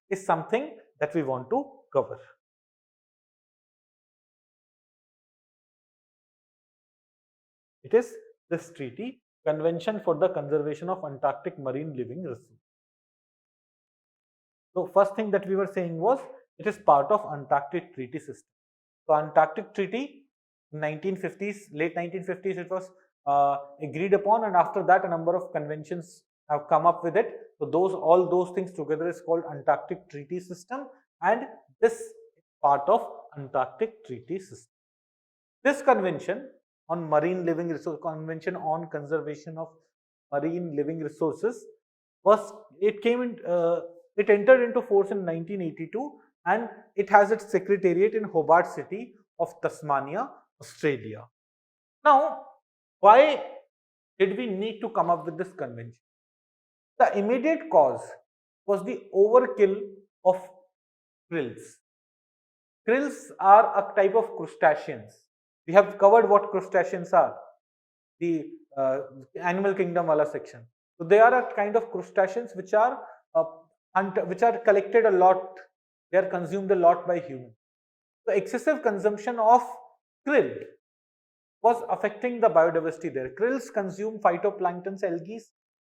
is something that we want to cover. It is this treaty, Convention for the Conservation of Antarctic Marine Living Resources. So first thing that we were saying was it is part of Antarctic Treaty System. So Antarctic Treaty, 1950s, late 1950s, it was agreed upon, and after that a number of conventions have come up with it. So all those things together is called Antarctic Treaty System, and this is part of Antarctic Treaty System. This convention on marine living resource, Convention on Conservation of Marine Living Resources, it entered into force in 1982, and it has its secretariat in Hobart City of Tasmania, Australia. Now, why did we need to come up with this convention? The immediate cause was the overkill of krills. Krills are a type of crustaceans. We have covered what crustaceans are, the animal kingdom wala section. So they are a kind of crustaceans which are collected a lot. They are consumed a lot by humans. So excessive consumption of krill was affecting the biodiversity there. Krills consume phytoplanktons, algae,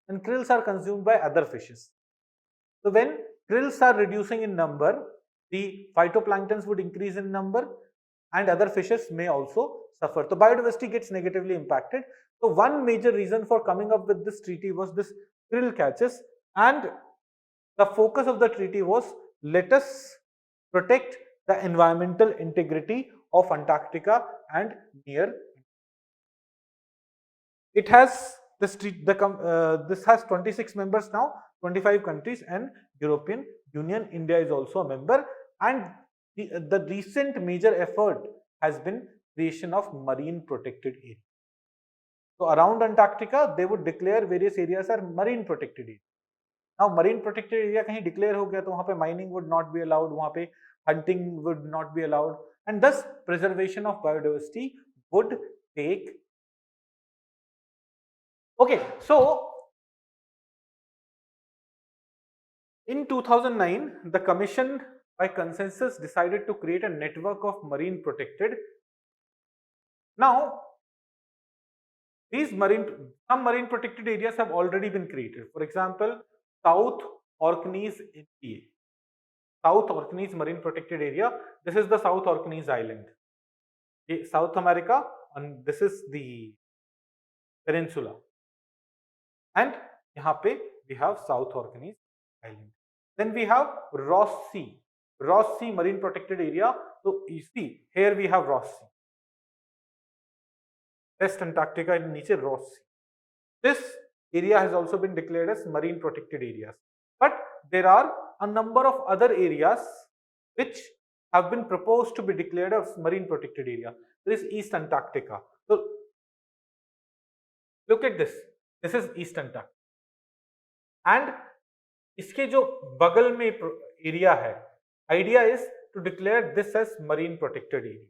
and krills are consumed by other fishes. So when krills are reducing in number, the phytoplanktons would increase in number, and other fishes may also suffer. So biodiversity gets negatively impacted. So one major reason for coming up with this treaty was this krill catches, and the focus of the treaty was, let us protect the environmental integrity of Antarctica and near. It has this has 26 members now, 25 countries and European Union. India is also a member, and the recent major effort has been creation of marine protected area. So around Antarctica, they would declare various areas are marine protected area. Now marine protected area kahin declare ho gaya, to wahan pe mining would not be allowed, wahan pe hunting would not be allowed, and thus preservation of biodiversity would take. Okay, so in 2009, the Commission by consensus decided to create a network of marine protected. Now, some marine protected areas have already been created. For example, South Orkneys in PA. South Orkneys Marine Protected Area. This is the South Orkneys Island, South America, and this is the peninsula. And यहाँ पे we have South Orkneys Island. Then we have Ross Sea. Ross Sea Marine Protected Area. So you see, here we have Ross Sea. West Antarctica and niche Ross Sea. This area has also been declared as marine protected areas. But there are a number of other areas which have been proposed to be declared as marine protected area. There is East Antarctica. So look at this. This is East Antarctica. And इसके जो बगल में area है, idea is to declare this as marine protected area.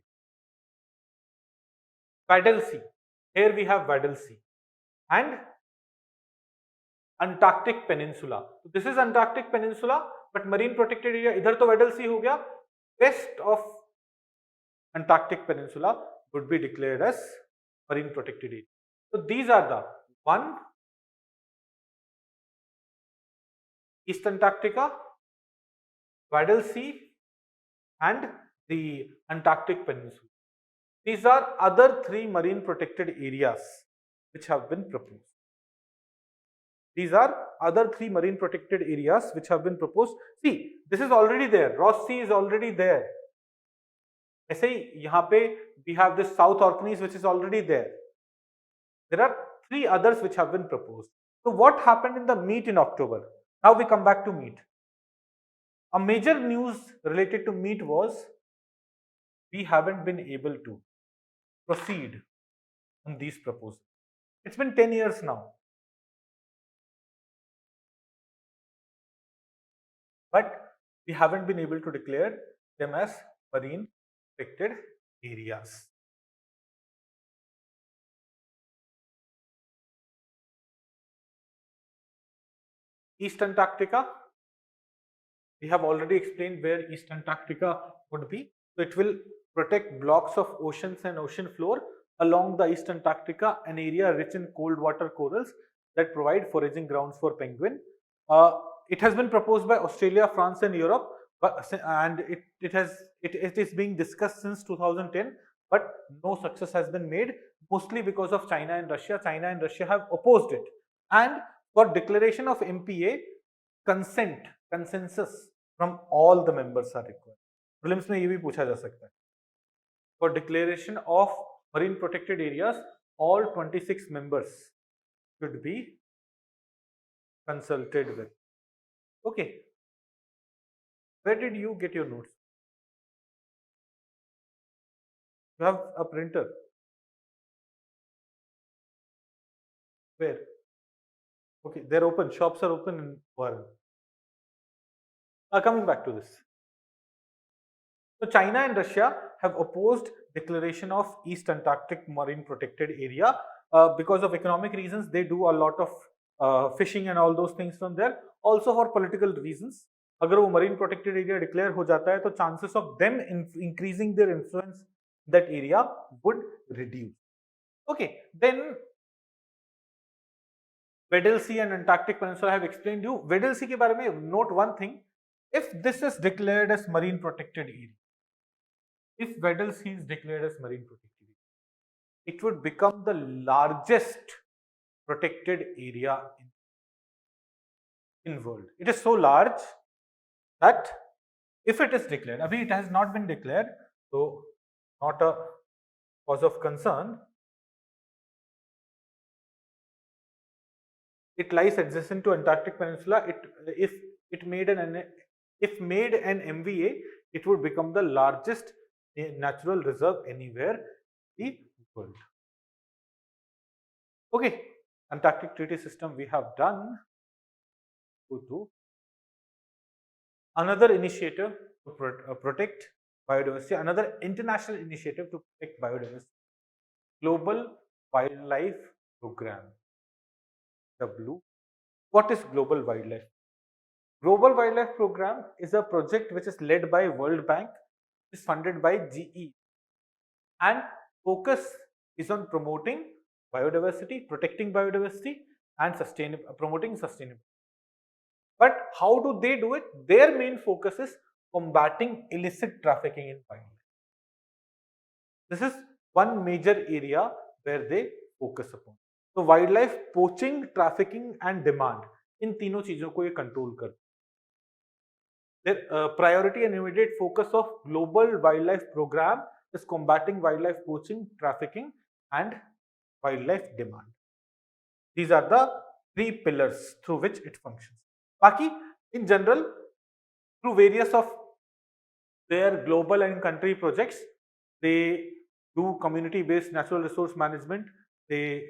Weddell Sea. Here we have Weddell Sea. And Antarctic Peninsula. So this is Antarctic Peninsula, but marine protected area इधर तो Weddell Sea हो गया. West of Antarctic Peninsula would be declared as marine protected area. So these are the one, East Antarctica, Weddell Sea, and the Antarctic Peninsula. These are other three marine protected areas which have been proposed. These are other three marine protected areas which have been proposed. See, this is already there. Ross Sea is already there. ऐसे ही यहाँ पे we have this South Orkneys which is already there. There are three others which have been proposed. So what happened in the meet in October? Now we come back to meet. A major news related to meet was we haven't been able to proceed on these proposals. It's been 10 years now. But we haven't been able to declare them as marine protected areas. East Antarctica, we have already explained where East Antarctica would be. So it will protect blocks of oceans and ocean floor along the East Antarctica, an area rich in cold water corals that provide foraging grounds for penguin. It has been proposed by Australia, France, and Europe, and it is being discussed since 2010, but no success has been made, mostly because of China and Russia. China and Russia have opposed it, and for declaration of MPA, consensus from all the members are required. Prelims में ये भी पूछा जा सकता है. For declaration of marine protected areas, all 26 members should be consulted with. Okay. Where did you get your notes? You have a printer. Where? Okay, they're open. Shops are open in Warren. Coming back to this. So China and Russia have opposed declaration of East Antarctic Marine Protected Area because of economic reasons. They do a lot of fishing and all those things from there. Also for political reasons. अगर वो marine protected area declare हो जाता है तो chances of them increasing their influence that area would reduce. Okay, then Weddell Sea and Antarctic Peninsula I have explained you. Weddell Sea के बारे में note one thing. If this is declared as marine protected area, if Weddell Sea is declared as marine protected area, it would become the largest protected area in world. It is so large that if it is declared, abhi it has not been declared, so not a cause of concern. It lies adjacent to Antarctic Peninsula. If made an MVA, it would become the largest natural reserve anywhere in the world. Okay, Antarctic Treaty System we have done. Another initiative to protect biodiversity, another international initiative to protect biodiversity, Global Wildlife Program. What is Global Wildlife? Global Wildlife Program is a project which is led by World Bank, is funded by GE, and focus is on promoting biodiversity, protecting biodiversity, and promoting sustainability. But how do they do it? Their main focus is combating illicit trafficking in wildlife. This is one major area where they focus upon. So wildlife poaching, trafficking and demand, इन तीनों चीजों को ये control करते हैं. Their priority and immediate focus of global wildlife program is combating wildlife poaching, trafficking and wildlife demand. These are the three pillars through which it functions. Baki, in general, through various of their global and country projects, they do community-based natural resource management, they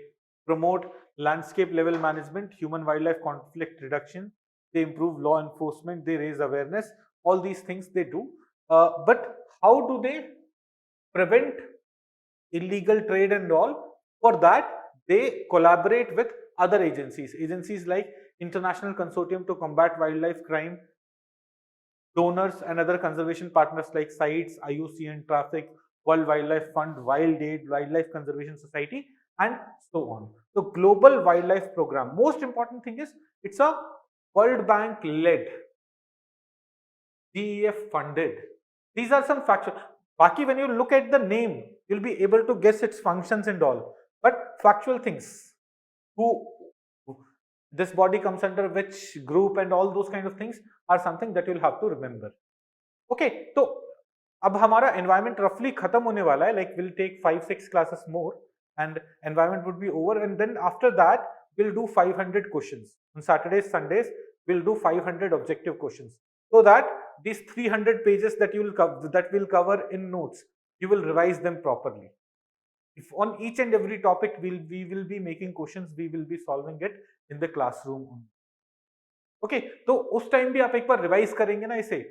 promote landscape level management, human wildlife conflict reduction, they improve law enforcement, they raise awareness, all these things they do. But how do they prevent illegal trade and all? For that, they collaborate with other agencies like International Consortium to Combat Wildlife Crime, donors and other conservation partners like CITES, IUCN, Traffic, World Wildlife Fund, Wild Aid, Wildlife Conservation Society, and so on. The Global Wildlife Program, most important thing is it's a World Bank led, GEF funded. These are some factual. Baki, when you look at the name, you'll be able to guess its functions and all. But factual things, who this body comes under which group and all those kind of things are something that you'll have to remember. Okay, so अब हमारा environment roughly खत्म होने वाला है, like we'll take 5-6 classes more and environment would be over, and then after that we'll do 500 questions. On Saturdays, Sundays, we'll do 500 objective questions, so that these 300 pages that we'll cover in notes, you will revise them properly. If on each and every topic we will be making questions, we will be solving it in the classroom. Okay, तो उस time भी आप एक बार revise करेंगे ना इसे.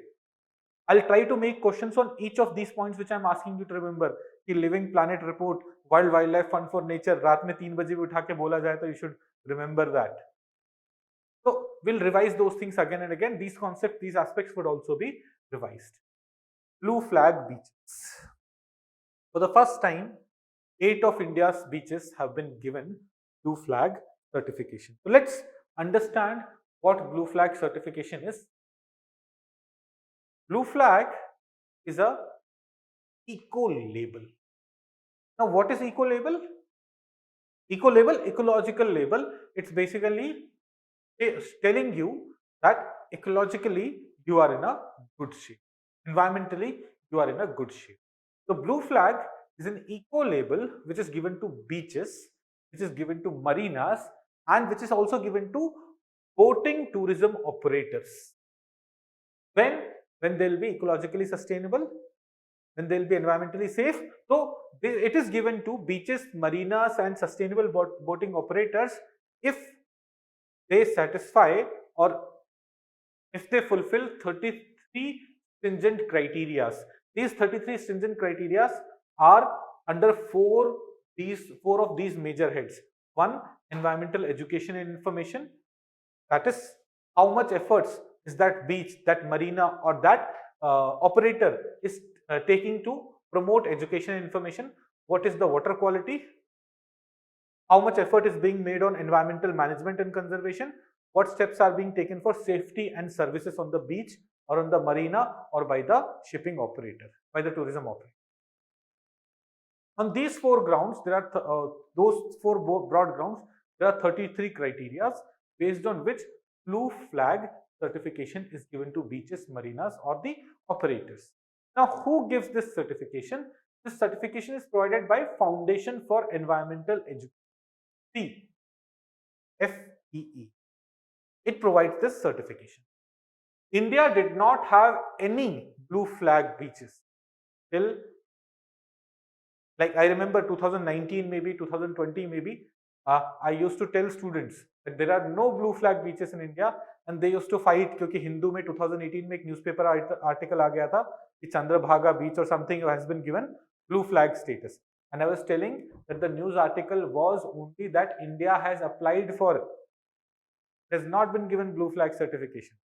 I'll try to make questions on each of these points which I'm asking you to remember. कि Living Planet Report, World Wildlife Fund for Nature, रात में 3 बजे भी उठा के बोला जाए तो you should remember that. So we'll revise those things again and again. These concepts, these aspects would also be revised. Blue flag beaches. For the first time, 8 of India's beaches have been given blue flag certification. So let's understand what blue flag certification is. Blue flag is a eco label. Now what is eco label? Eco label, ecological label, it's basically telling you that ecologically you are in a good shape, environmentally you are in a good shape. The blue flag is an eco label which is given to beaches, which is given to marinas, and which is also given to boating tourism operators. When they will be ecologically sustainable, when they will be environmentally safe. So it is given to beaches, marinas and sustainable boating operators if they satisfy or if they fulfill 33 stringent criteria. These 33 stringent criteria are under four of these major heads. One, environmental education and information. That is, how much efforts is that beach, that marina or that operator is taking to promote education and information. What is the water quality? How much effort is being made on environmental management and conservation? What steps are being taken for safety and services on the beach or on the marina or by the shipping operator, by the tourism operator? On these four grounds, there are those four broad grounds, there are 33 criteria based on which blue flag certification is given to beaches, marinas or the operators. Now, who gives this certification? This certification is provided by Foundation for Environmental Education, FEE. It provides this certification. India did not have any blue flag beaches till, like, I remember 2019, maybe 2020, maybe I used to tell students that there are no blue flag beaches in India, and they used to fight क्योंकि हिंदू में 2018 में एक newspaper article आ गया था कि Chandrabhaga beach or something has been given blue flag status, and I was telling that the news article was only that India has applied for, it has not been given blue flag certification.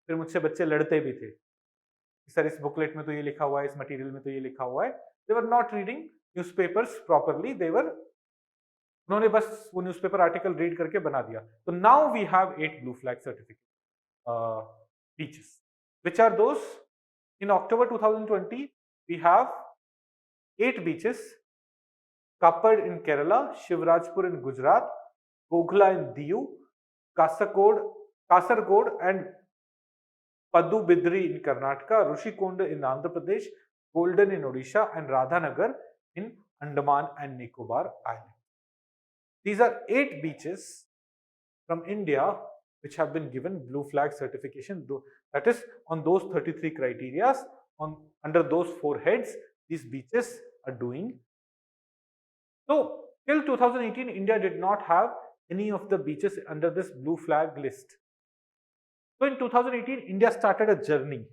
फिर मुझसे बच्चे लड़ते भी थे, sir इस booklet में तो ये लिखा हुआ है, इस मटेरियल में तो ये लिखा हुआ है. They were not reading newspapers properly. उन्होंने बस वो न्यूज़पेपर आर्टिकल रीड करके बना दिया. तो now we have 8 blue flag certificate beaches. Which are those? In October 2020, we have 8 beaches: Kappad in Kerala, Shivrajpur in Gujarat, Gokhla in Diu, Kasargod and Padubidri in Karnataka, Rushikonda in Andhra Pradesh, Golden in Odisha, and Radhanagar in Andaman and Nicobar Islands. These are 8 beaches from India which have been given blue flag certification. That is, on those 33 criteria, under those 4 heads, these beaches are doing. So till 2018, India did not have any of the beaches under this blue flag list. So in 2018, India started a journey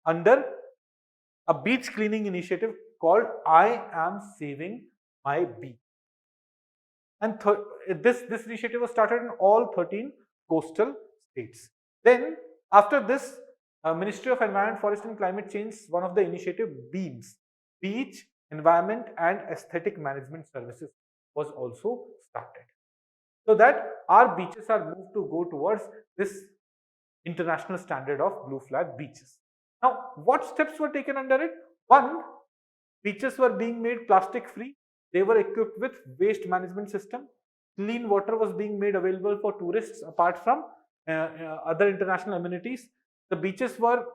under a beach cleaning initiative called I Am Saving My Beach. And this initiative was started in all 13 coastal states. Then after this, Ministry of Environment, Forest and Climate Change, one of the initiative BEAMS, Beach, Environment and Aesthetic Management Services, was also started. So that our beaches are moved to go towards this international standard of blue flag beaches. Now, what steps were taken under it? One, beaches were being made plastic free. They were equipped with waste management system. Clean water was being made available for tourists apart from other international amenities. The beaches were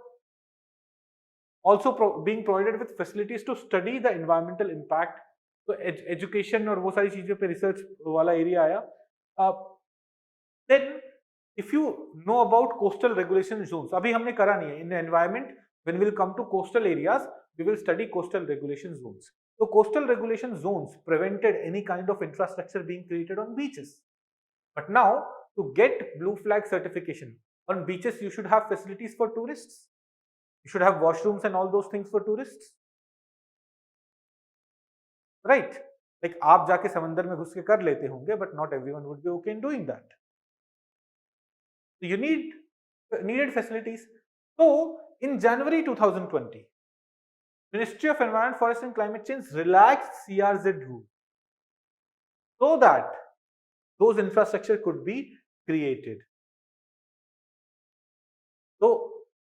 also being provided with facilities to study the environmental impact. So education और वो सारी चीजों पे research वाला area आया. Then if you know about coastal regulation zones, अभी हमने करा नहीं है. In the environment, when we will come to coastal areas, we will study coastal regulation zones. So coastal regulation zones prevented any kind of infrastructure being created on beaches. But now, to get blue flag certification on beaches, you should have facilities for tourists. You should have washrooms and all those things for tourists, right? Like आप जाके समंदर में घुस के कर लेते होंगे, but not everyone would be okay in doing that. So you needed facilities. So in January 2020, Ministry of Environment, Forest and Climate Change relaxed CRZ rule so that those infrastructure could be created. So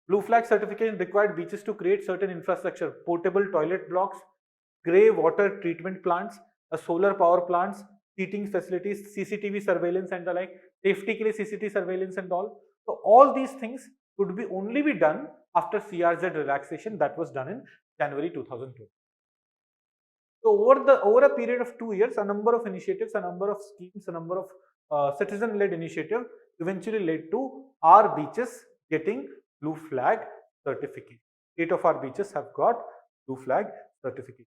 blue flag certification required beaches to create certain infrastructure: portable toilet blocks, grey water treatment plants, solar power plants, heating facilities, CCTV surveillance and the like, safety के लिए CCTV surveillance and all. So all these things could be only be done after CRZ relaxation that was done in January 2020. So over a period of 2 years, a number of initiatives, a number of schemes, a number of citizen-led initiative eventually led to our beaches getting blue flag certificate. 8 of our beaches have got blue flag certificate.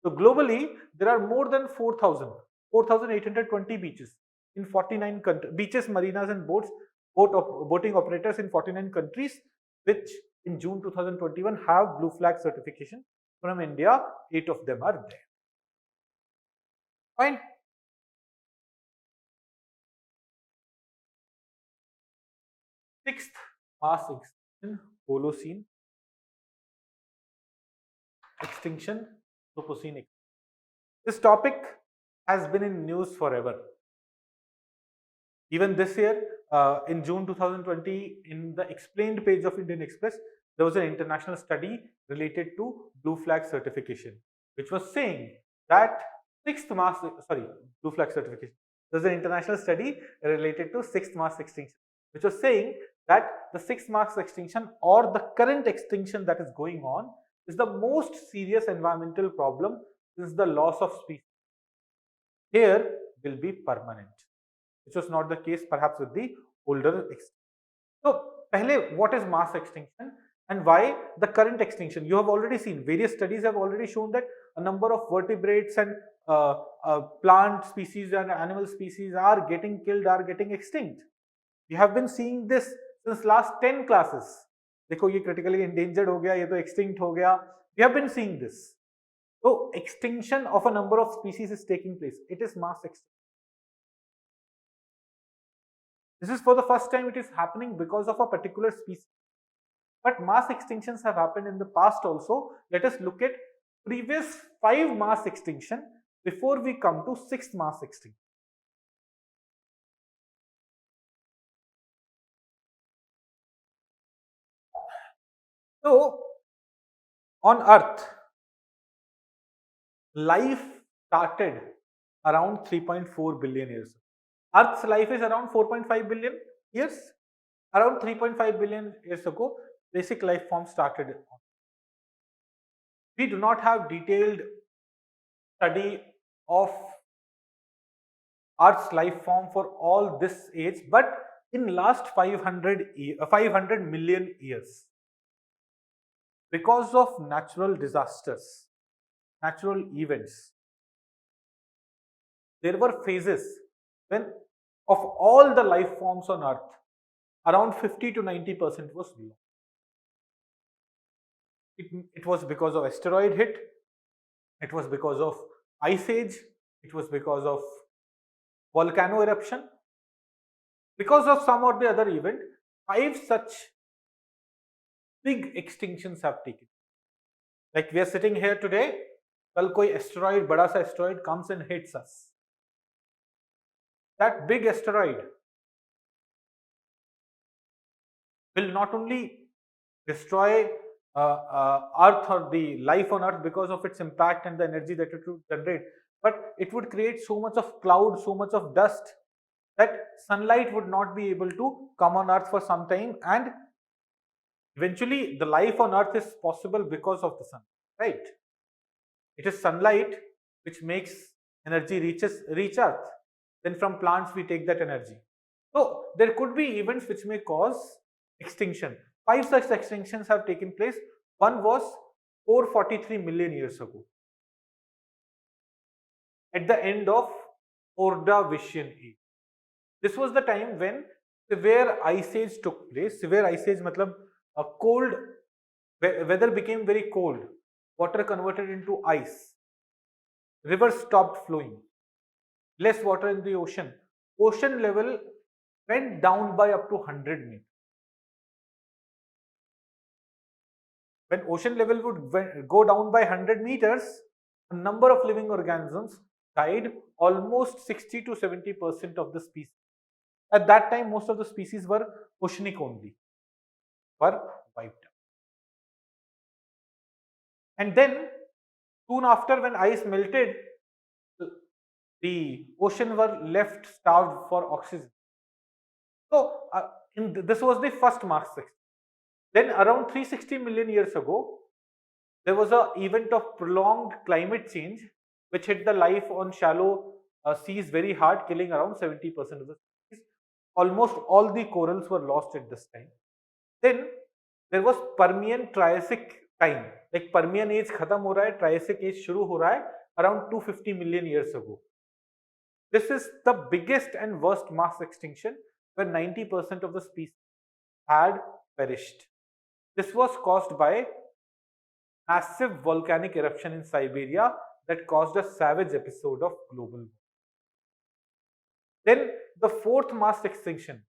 So globally, there are more than 4,820 beaches in 49 countries, beaches, marinas and boating operators in 49 countries, which in June 2021 have blue flag certification. From India, 8 of them are there. Fine. Sixth, mass extinction, Holocene extinction, Anthropocene extinction. This topic has been in news forever. Even this year, in June 2020, in the explained page of Indian Express, there was an international study related to blue flag certification, which was saying that blue flag certification. There was an international study related to sixth mass extinction, which was saying that the sixth mass extinction or the current extinction that is going on is the most serious environmental problem since the loss of species. Here will be permanent, which was not the case perhaps with the older extinction. So, pehle, what is mass extinction and why the current extinction? You have already seen, various studies have already shown that a number of vertebrates and plant species and animal species are getting killed, are getting extinct. We have been seeing this since last 10 classes. देखो ये critically endangered हो गया, ये तो extinct हो गया. We have been seeing this. So extinction of a number of species is taking place. It is mass extinction. This is for the first time it is happening because of a particular species. But mass extinctions have happened in the past also. Let us look at previous 5 mass extinction before we come to 6th mass extinction. So On Earth, life started around 3.4 billion years. Earth's life is around 4.5 billion years. Around 3.5 billion years ago, basic life form started. We do not have detailed study of Earth's life form for all this age, but in last 500 million years, because of natural disasters, natural events, there were phases when of all the life forms on Earth, around 50 to 90% was lost. It was because of asteroid hit, it was because of ice age, it was because of volcano eruption, because of some or the other event. 5 such big extinctions have taken. Like we are sitting here today, कल कोई asteroid, बड़ा सा asteroid comes and hits us. That big asteroid will not only destroy Earth or the life on Earth because of its impact and the energy that it would generate, but it would create so much of cloud, so much of dust that sunlight would not be able to come on Earth for some time, and eventually the life on Earth is possible because of the sun, right? It is sunlight which makes energy reach Earth. Then from plants we take that energy. So there could be events which may cause extinction. 5 such extinctions have taken place. One was 443 million years ago, at the end of Ordovician age. This was the time when severe ice age took place. Severe ice age matlab a cold, weather became very cold, water converted into ice, rivers stopped flowing, less water in the ocean, ocean level went down by up to 100 meters. When ocean level would go down by 100 meters, a number of living organisms died, almost 60 to 70% of the species. At that time, most of the species were oceanic only, were wiped out. And then, soon after, when ice melted, the ocean were left starved for oxygen. So, this was the first Mars extinction. Then, around 360 million years ago, there was an event of prolonged climate change which hit the life on shallow seas very hard, killing around 70% of the species. Almost all the corals were lost at this time. Then there was Permian Triassic time. Like Permian age खत्म हो रहा है, Triassic age शुरू हो रहा है around 250 million years ago. This is the biggest and worst mass extinction where 90% of the species had perished. This was caused by massive volcanic eruption in Siberia that caused a savage episode of global warming. Then the fourth mass extinction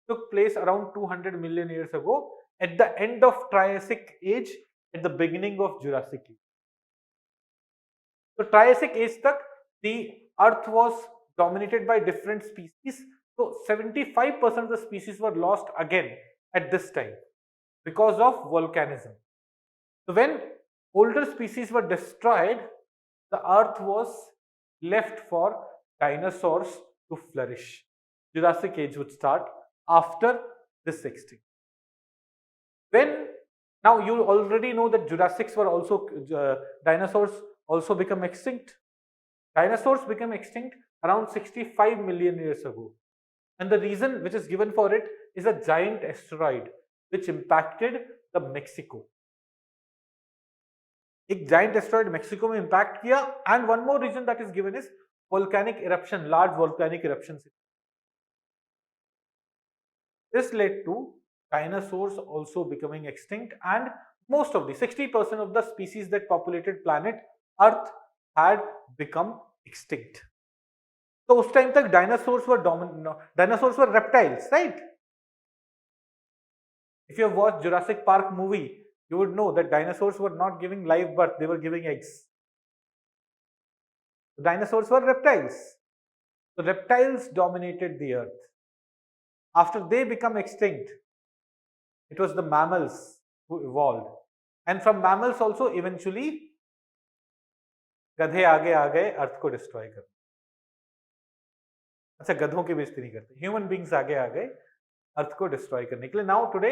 took place around 200 million years ago at the end of Triassic age, at the beginning of Jurassic age. So Triassic age tak the earth was dominated by different species. So 75% of the species were lost again at this time because of volcanism. So when older species were destroyed, the earth was left for dinosaurs to flourish. Jurassic age would start after this extinction. When now you already know that Jurassics were also dinosaurs also become extinct. Dinosaurs became extinct around 65 million years ago, and the reason which is given for it is a giant asteroid which impacted the Mexico. एक giant asteroid Mexico में impact किया, and one more reason that is given is volcanic eruption, large volcanic eruptions. This led to dinosaurs also becoming extinct, and most of the 60% of the species that populated planet Earth had become extinct. So उस time तक dinosaurs were dinosaurs were reptiles, right? If you have watched Jurassic Park movie, you would know that dinosaurs were not giving live birth, they were giving eggs. The dinosaurs were reptiles. So reptiles dominated the earth. After they become extinct, it was the mammals who evolved. And from mammals also eventually गधे आगे आ गए अर्थ को destroy कर. अच्छा, गधों की बेइज्जती नहीं करते, ह्यूमन बींग्स आगे आ गए अर्थ को डिस्ट्रॉय करने के लिए. Now today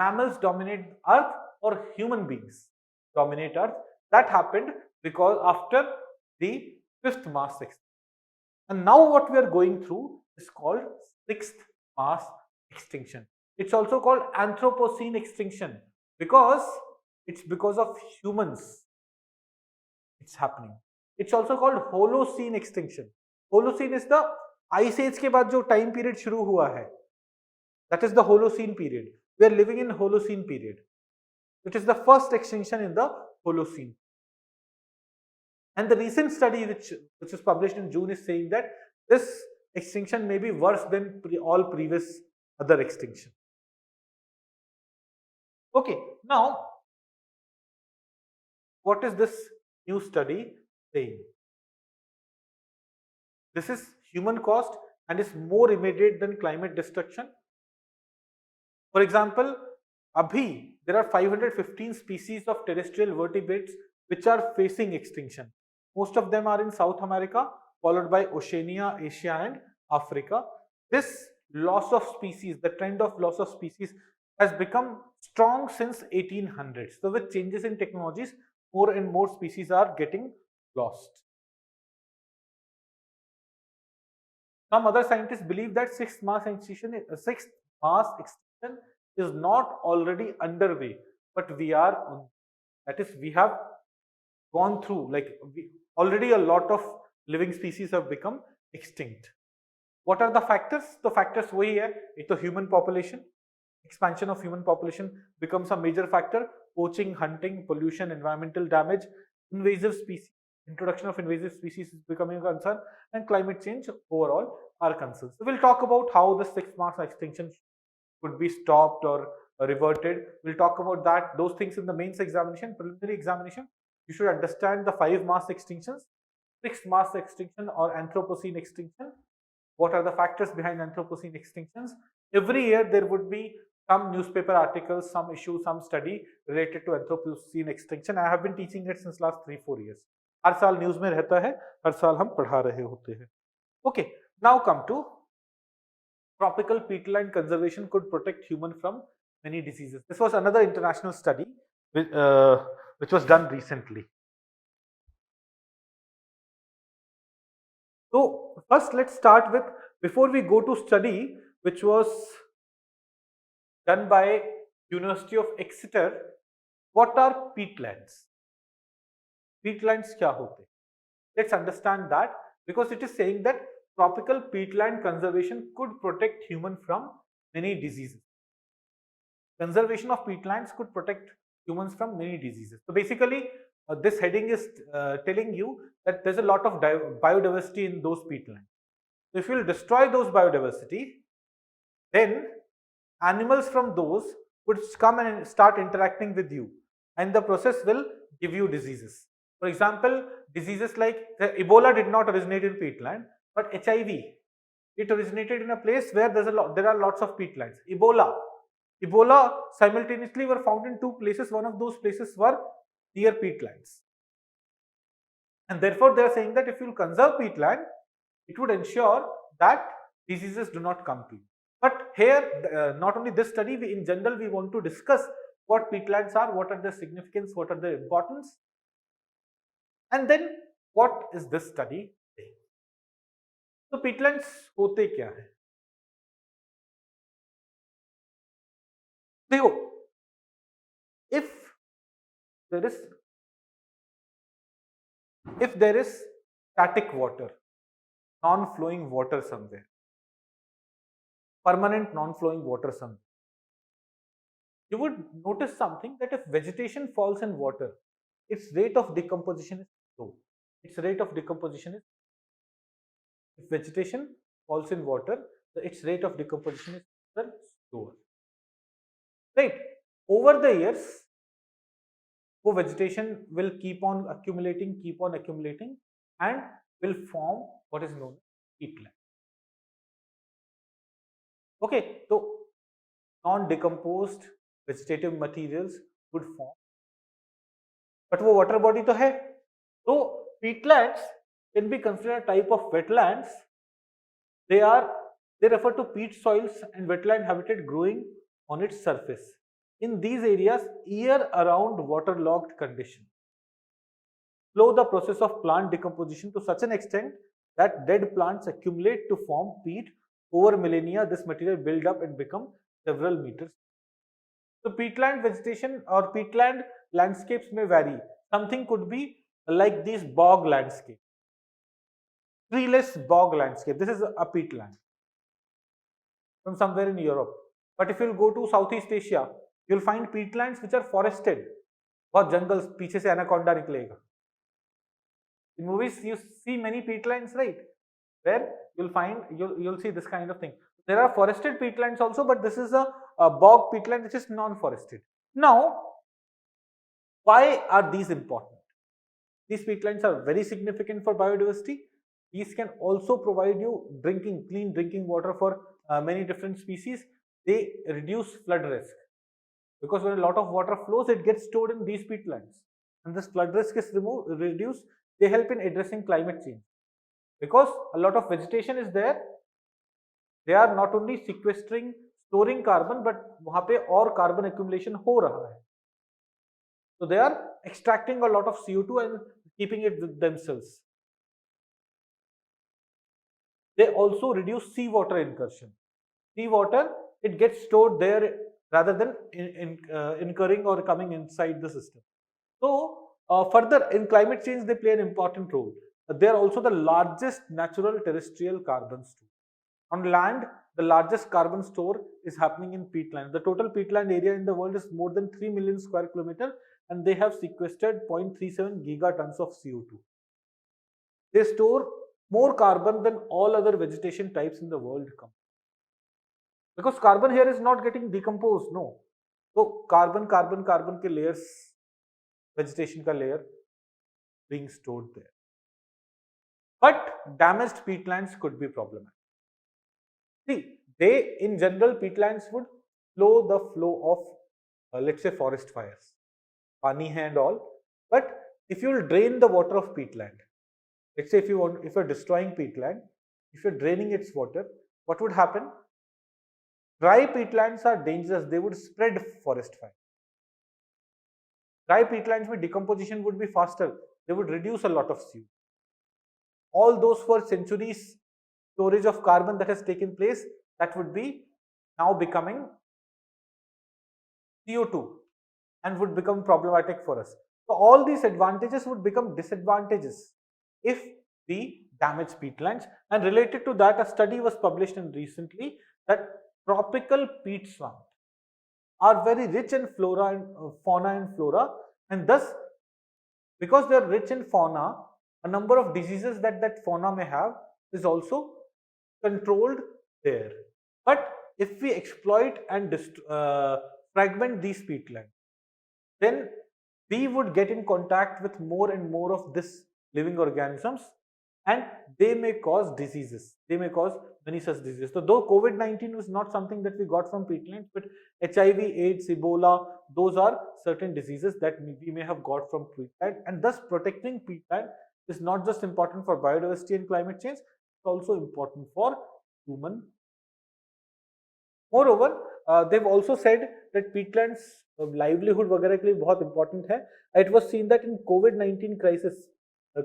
mammals dominate earth or human beings dominate earth. That happened because after the fifth mass extinction. And now what we are going through is called sixth mass extinction. It's also called Anthropocene extinction because it's because of humans it's happening. It's also called Holocene extinction. Holocene is the ice age के बाद जो time period शुरू हुआ है. That is the Holocene period. We are living in Holocene period. It is the first extinction in the Holocene. And the recent study which is published in June is saying that this extinction may be worse than all previous other extinction. Okay, now what is this new study saying? This is human caused and is more immediate than climate destruction. For example, abhi there are 515 species of terrestrial vertebrates which are facing extinction. Most of them are in South America, followed by Oceania, Asia and Africa. This loss of species, the trend of loss of species has become strong since 1800s. So with changes in technologies, more and more species are getting lost. Some other scientists believe that sixth mass extinction is not already underway, but we are on. That is, we have gone through, like already a lot of living species have become extinct. What are the factors? The factors वही है, एक तो human population, expansion of human population becomes a major factor. Poaching, hunting, pollution, environmental damage, invasive species, introduction of invasive species is becoming a concern, and climate change overall are concerns. So we'll talk about how the sixth mass extinction could be stopped or reverted. We'll talk about that, those things in the mains examination, preliminary examination. You should understand the 5 mass extinctions, sixth mass extinction or Anthropocene extinction. What are the factors behind Anthropocene extinctions? Every year there would be some newspaper articles, some issue, some study related to Anthropocene extinction. I have been teaching it since last 3-4 years. हर साल news में रहता है, हर साल हम पढ़ा रहे होते हैं. Okay, now come to tropical peatland conservation could protect human from many diseases. This was another international study which was done recently. So first let's start with, before we go to study which was done by University of Exeter, what are peatlands? Peatlands kya hote? Let's understand that, because it is saying that tropical peatland conservation could protect human from many diseases. Conservation of peatlands could protect humans from many diseases. So basically, this heading is telling you that there's a lot of biodiversity in those peatlands. So if you'll destroy those biodiversity, then animals from those would come and start interacting with you, and the process will give you diseases. For example, diseases like Ebola did not originate in peatland, but HIV, it originated in a place where there are lots of peatlands. Ebola simultaneously were found in 2 places. One of those places were near peatlands. And therefore, they are saying that if you conserve peatland, it would ensure that diseases do not come to you. But here, not only this study, in general, we want to discuss what peatlands are, what are their significance, what are their importance, and then what is this study saying. So peatlands होते क्या है? देखो, if there is static water, non-flowing water somewhere, permanent non-flowing water somewhere, you would notice something, that if vegetation falls in water, its rate of decomposition is slow. Its rate of decomposition is, if vegetation falls in water, its rate of decomposition is slower. Right? Over the years, vegetation will keep on accumulating, and will form what is known as peatland. Okay, so non-decomposed vegetative materials would form but वो water body तो है. तो peatlands can be considered a type of wetlands. They are they refer to peat soils and wetland habitat growing on its surface. In these areas, year-round waterlogged condition slow the process of plant decomposition to such an extent that dead plants accumulate to form peat. Over millennia, this material build up and become several meters. So peatland vegetation or peatland landscapes may vary. Something could be like these bog landscape, treeless bog landscape. This is a peatland from somewhere in Europe. But if you'll go to Southeast Asia, you'll find peatlands which are forested. बहुत जंगल पीछे से anaconda निकलेगा. In movies, you see many peatlands, right? Where you'll see this kind of thing. There are forested peatlands also, but this is a bog peatland which is non-forested. Now, why are these important? These peatlands are very significant for biodiversity. These can also provide you clean drinking water for many different species. They reduce flood risk because when a lot of water flows, it gets stored in these peatlands, and this flood risk is reduced. They help in addressing climate change because a lot of vegetation is there. They are not only sequestering, storing carbon, but वहाँ पे और carbon accumulation हो रहा है. So they are extracting a lot of CO2 and keeping it with themselves. They also reduce seawater incursion. Seawater, it gets stored there rather than incurring or coming inside the system. So further, in climate change, they play an important role. They are also the largest natural terrestrial carbon store. On land, the largest carbon store is happening in peatland. The total peatland area in the world is more than 3 million square kilometers, and they have sequestered 0.37 gigatons of CO2. They store more carbon than all other vegetation types in the world combined. Because carbon here is not getting decomposed, no. So carbon के layers, vegetation का layer being stored there. But damaged peatlands could be problematic. See, in general, peatlands would slow the flow of, let's say, forest fires, pani hai and all. But if you will drain the water of peatland, let's say if you're destroying peatland, if you're draining its water, what would happen? Dry peatlands are dangerous. They would spread forest fire. Dry peatlands में decomposition would be faster. They would reduce a lot of CO2. All those for centuries storage of carbon that has taken place, that would be now becoming CO2 and would become problematic for us. So all these advantages would become disadvantages if we damage peatlands. And related to that, a study was published in recently that tropical peat swamp are very rich in fauna and flora, and thus because they are rich in fauna, a number of diseases that fauna may have is also controlled there. But if we exploit and fragment these peatlands, then we would get in contact with more and more of this living organisms, and they may cause diseases. They may cause many such diseases. So though COVID-19 was not something that we got from peatlands, but HIV, AIDS, Ebola, those are certain diseases that we may have got from peatland, and thus protecting peatland is not just important for biodiversity and climate change, it's also important for human. Moreover, they've also said that peatlands livelihood वगैरह के लिए बहुत important है. It was seen that in COVID-19 crisis,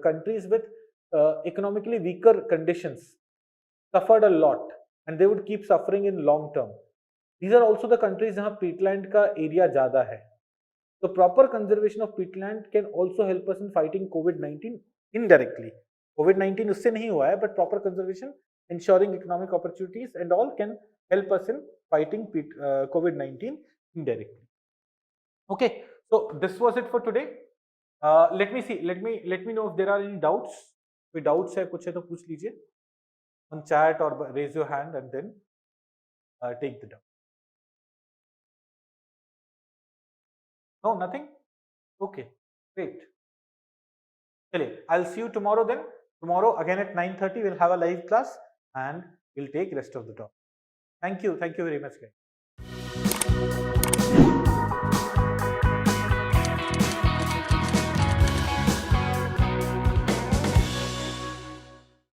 countries with economically weaker conditions suffered a lot, and they would keep suffering in long term. These are also the countries जहाँ peatland का area ज़्यादा है. So proper conservation of peatland can also help us in fighting COVID-19 indirectly. COVID-19 उससे नहीं हुआ है, but proper conservation, ensuring economic opportunities and all can help us in fighting COVID-19 indirectly. Okay, so this was it for today. Let me see. Let me know if there are any doubts. कोई doubts है कुछ है तो पूछ लीजिए on chat or raise your hand and then take the doubt. No, nothing. Okay, great. Chaliye, I'll see you tomorrow then. Tomorrow again at 9:30 we'll have a live class and we'll take rest of the talk. Thank you very much, guys.